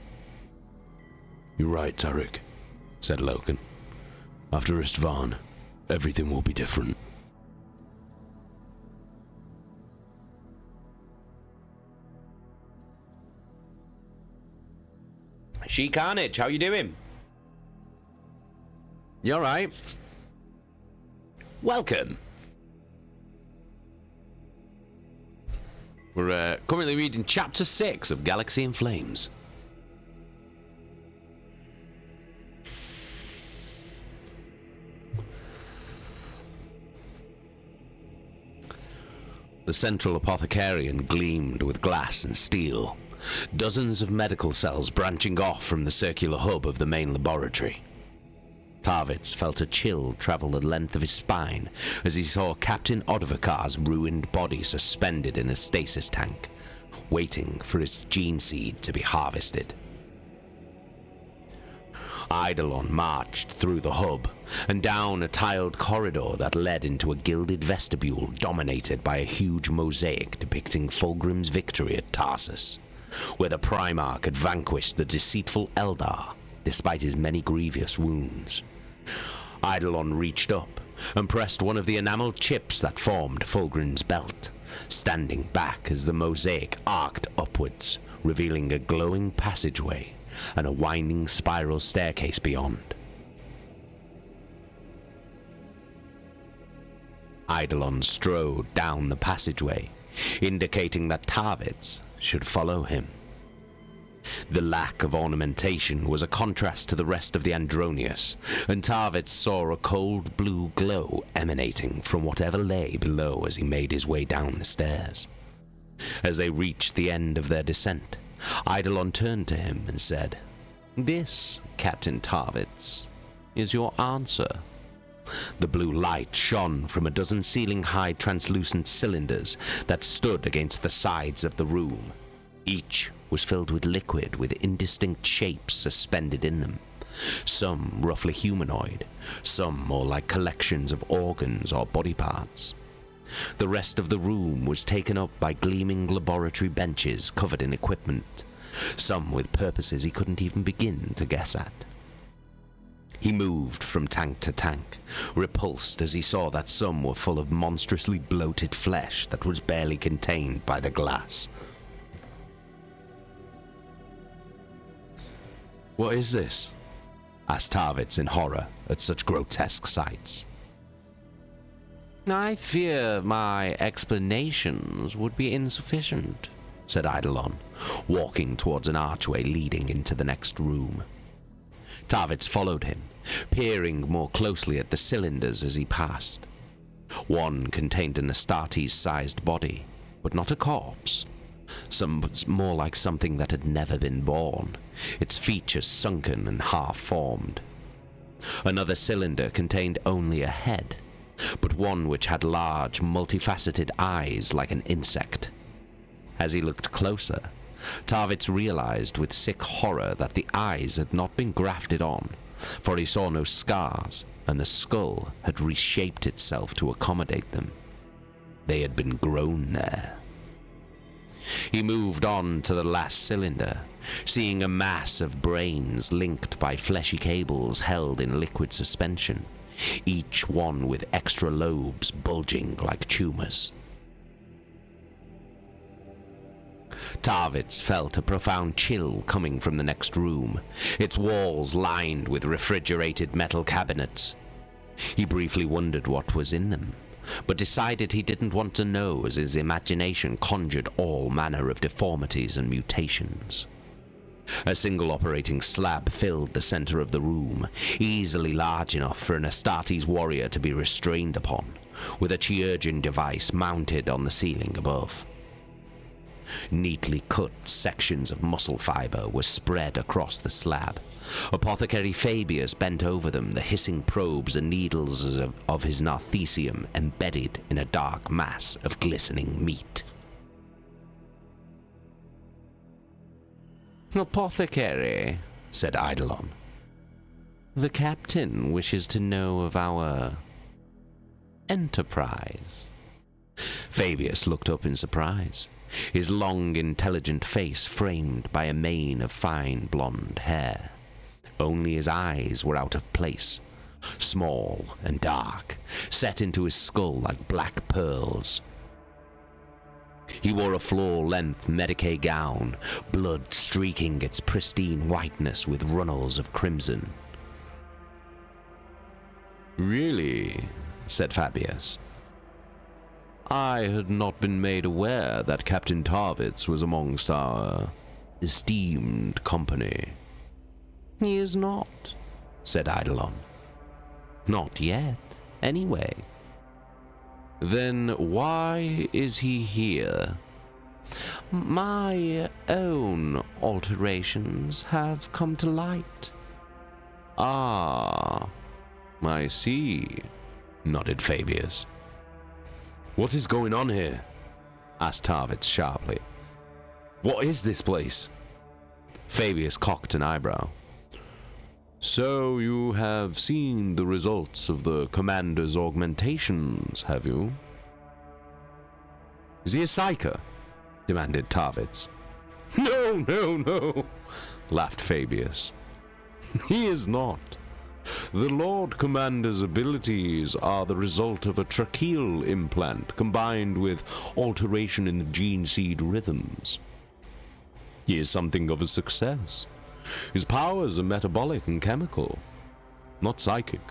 You're right, Tarek, said Loken. After Istvan, everything will be different. She Carnage, how you doing? You alright? welcome. We're currently reading Chapter 6 of Galaxy in Flames. The central apothecarium gleamed with glass and steel, dozens of medical cells branching off from the circular hub of the main laboratory. Tarvitz felt a chill travel the length of his spine as he saw Captain Odovakar's ruined body suspended in a stasis tank, waiting for its gene seed to be harvested. Eidolon marched through the hub and down a tiled corridor that led into a gilded vestibule dominated by a huge mosaic depicting Fulgrim's victory at Tarsus, where the Primarch had vanquished the deceitful Eldar despite his many grievous wounds. Eidolon reached up and pressed one of the enameled chips that formed Fulgrim's belt, standing back as the mosaic arced upwards, revealing a glowing passageway and a winding spiral staircase beyond. Eidolon strode down the passageway, indicating that Tarvitz should follow him. The lack of ornamentation was a contrast to the rest of the Andronius, and Tarvitz saw a cold blue glow emanating from whatever lay below as he made his way down the stairs. As they reached the end of their descent, Eidolon turned to him and said, "This, Captain Tarvitz, is your answer." The blue light shone from a dozen ceiling-high translucent cylinders that stood against the sides of the room, Each was filled with liquid with indistinct shapes suspended in them, some roughly humanoid, some more like collections of organs or body parts. The rest of the room was taken up by gleaming laboratory benches covered in equipment, some with purposes he couldn't even begin to guess at. He moved from tank to tank, repulsed as he saw that some were full of monstrously bloated flesh that was barely contained by the glass. What is this? Asked Tarvitz in horror at such grotesque sights. I fear my explanations would be insufficient, said Eidolon, walking towards an archway leading into the next room. Tarvitz followed him, peering more closely at the cylinders as he passed. One contained an Astartes-sized body, but not a corpse. Some was more like something that had never been born, its features sunken and half-formed. Another cylinder contained only a head, but one which had large, multifaceted eyes like an insect. As he looked closer, Tarvitz realized with sick horror that the eyes had not been grafted on, for he saw no scars, and the skull had reshaped itself to accommodate them. They had been grown there. He moved on to the last cylinder, seeing a mass of brains linked by fleshy cables held in liquid suspension, each one with extra lobes bulging like tumors. Tarvitz felt a profound chill coming from the next room, its walls lined with refrigerated metal cabinets. He briefly wondered what was in them, but decided he didn't want to know as his imagination conjured all manner of deformities and mutations. A single operating slab filled the center of the room, easily large enough for an Astartes warrior to be restrained upon, with a Chirurgeon device mounted on the ceiling above. Neatly cut sections of muscle fiber were spread across the slab. Apothecary Fabius bent over them, the hissing probes and needles of his narthecium embedded in a dark mass of glistening meat. Apothecary, said Eidolon. the captain wishes to know of our enterprise. Fabius looked up in surprise, his long, intelligent face framed by a mane of fine blonde hair. Only his eyes were out of place, small and dark, set into his skull like black pearls. He wore a floor-length Medicae gown, blood streaking its pristine whiteness with runnels of crimson. Really? Said Fabius. I had not been made aware that Captain Tarvitz was amongst our esteemed company. He is not, said Eidolon. not yet, anyway. Then why is he here? My own alterations have come to light. Ah, I see, nodded Fabius. What is going on here? Asked Tarvitz sharply. What is this place? Fabius cocked an eyebrow. So you have seen the results of the commander's augmentations, have you? Is he a psyker? Demanded Tarvitz. No, laughed Fabius. He is not. The Lord Commander's abilities are the result of a tracheal implant combined with alteration in the gene seed rhythms. He is something of a success. His powers are metabolic and chemical, not psychic.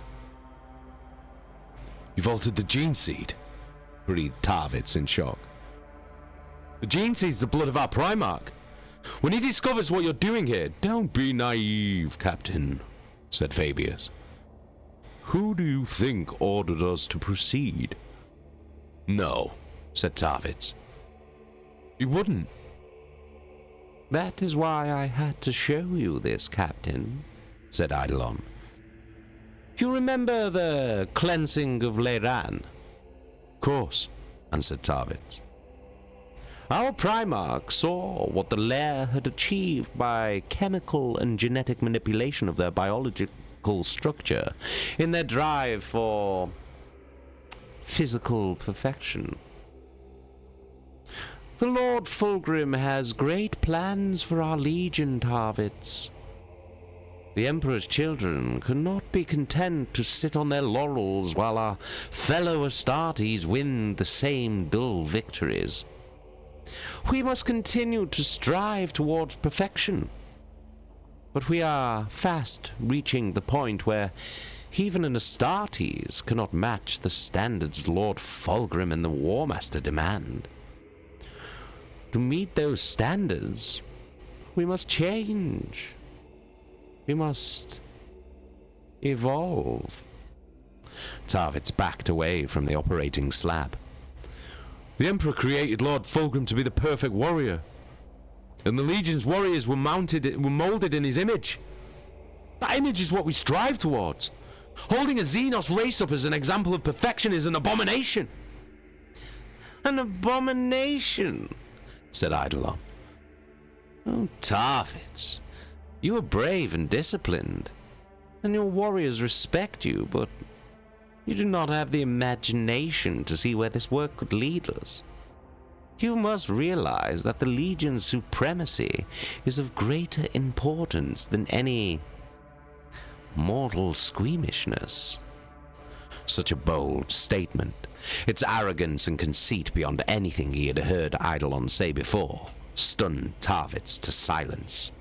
You've altered the gene seed, breathed Tarvitz in shock. The gene seed's the blood of our Primarch. When he discovers what you're doing here, don't be naive, Captain, said Fabius. Who do you think ordered us to proceed? No, said Tarvitz. He wouldn't. That is why I had to show you this, Captain, said Eidolon. You remember the cleansing of Leiran? Of course, answered Tarvitz. Our Primarch saw what the Lair had achieved by chemical and genetic manipulation of their biological structure in their drive for physical perfection. The Lord Fulgrim has great plans for our Legion, Tarvitz. The Emperor's children could not be content to sit on their laurels while our fellow Astartes win the same dull victories. We must continue to strive towards perfection. But we are fast reaching the point where even an Astartes cannot match the standards Lord Fulgrim and the War Master demand. To meet those standards, we must change. We must evolve. Tarvitz backed away from the operating slab. The Emperor created Lord Fulgrim to be the perfect warrior, and the Legion's warriors were molded in his image. That image is what we strive towards. Holding a Xenos race up as an example of perfection is an abomination. An abomination, said Eidolon. Oh, Tarvitz, you are brave and disciplined, and your warriors respect you, but you do not have the imagination to see where this work could lead us. You must realize that the Legion's supremacy is of greater importance than any mortal squeamishness. Such a bold statement, its arrogance and conceit beyond anything he had heard Eidolon say before, stunned Tarvitz to silence.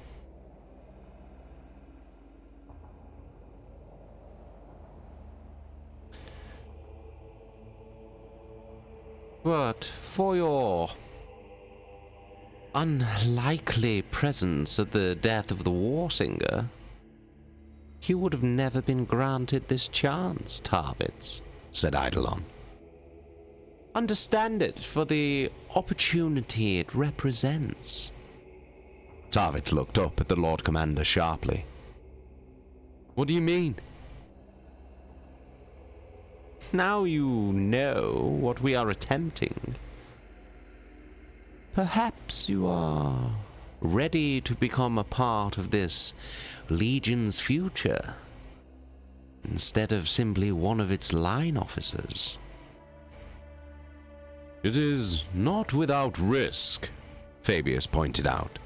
But for your unlikely presence at the death of the Warsinger, you would have never been granted this chance, Tarvitz, said Eidolon. Understand it for the opportunity it represents. Tarvitz looked up at the Lord Commander sharply. What do you mean? Now you know what we are attempting. Perhaps you are ready to become a part of this Legion's future, instead of simply one of its line officers. It is not without risk, Fabius pointed out.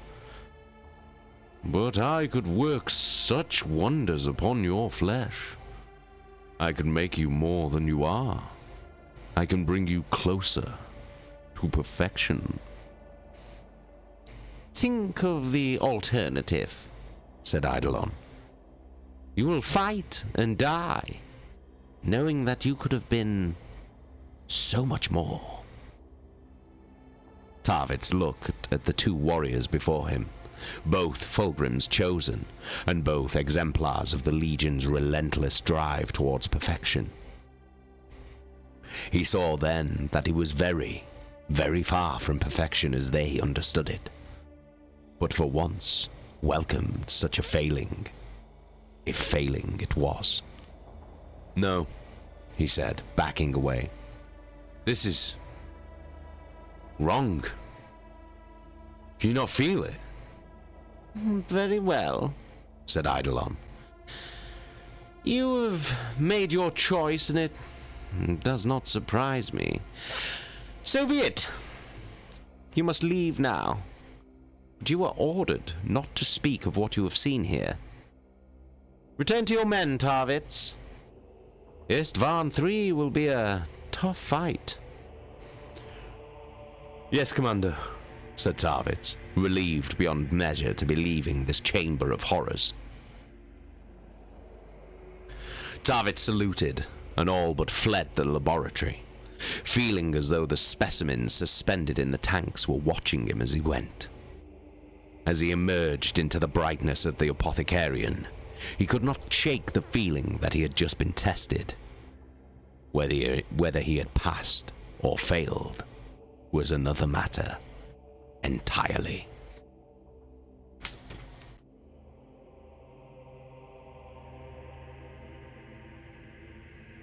But I could work such wonders upon your flesh. I can make you more than you are. I can bring you closer to perfection. Think of the alternative, said Eidolon. You will fight and die, knowing that you could have been so much more. Tarvitz looked at the two warriors before him, both Fulgrim's chosen, and both exemplars of the Legion's relentless drive towards perfection. He saw then that he was very, very far from perfection as they understood it, but for once welcomed such a failing, if failing it was. No, he said, backing away. this is wrong. Can you not feel it? Very well, said Eidolon. You have made your choice, and it does not surprise me. So be it. You must leave now. But you are ordered not to speak of what you have seen here. Return to your men, Tarvitz. Istvan III will be a tough fight. Yes, Commander, said Tarvitz, relieved beyond measure to be leaving this chamber of horrors. Tarvitz saluted, and all but fled the laboratory, feeling as though the specimens suspended in the tanks were watching him as he went. As he emerged into the brightness of the apothecarian, he could not shake the feeling that he had just been tested. Whether he had passed or failed was another matter entirely.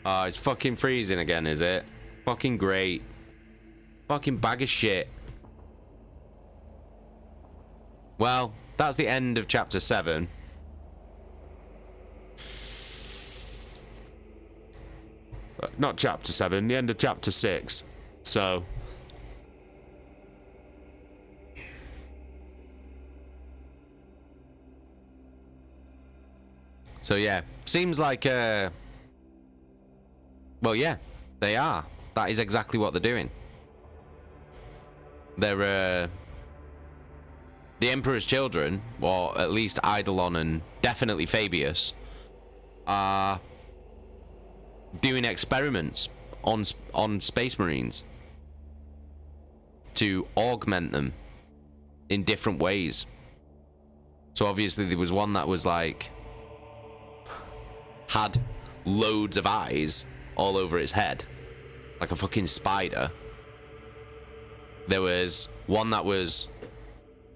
Ah, it's fucking freezing again, is it? Fucking great. Fucking bag of shit. Well, that's the end of chapter 7. Not chapter 7, the end of chapter 6. So... So yeah, seems like, well yeah, they are. That is exactly what they're doing. They're, the Emperor's children, or at least Eidolon and definitely Fabius, are doing experiments on Space Marines to augment them in different ways. So obviously there was one that was like, had loads of eyes all over its head, like a fucking spider. There was one that was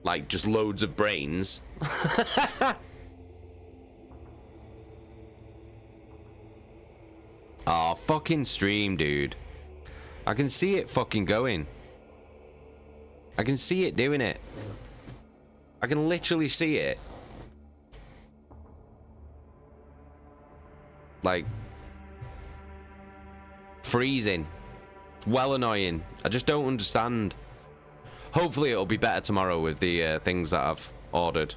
like just loads of brains. Oh, fucking stream, dude. I can see it fucking going. I can see it doing it. I can literally see it. Like, freezing. Well annoying. I just don't understand. Hopefully it'll be better tomorrow with the things that I've ordered.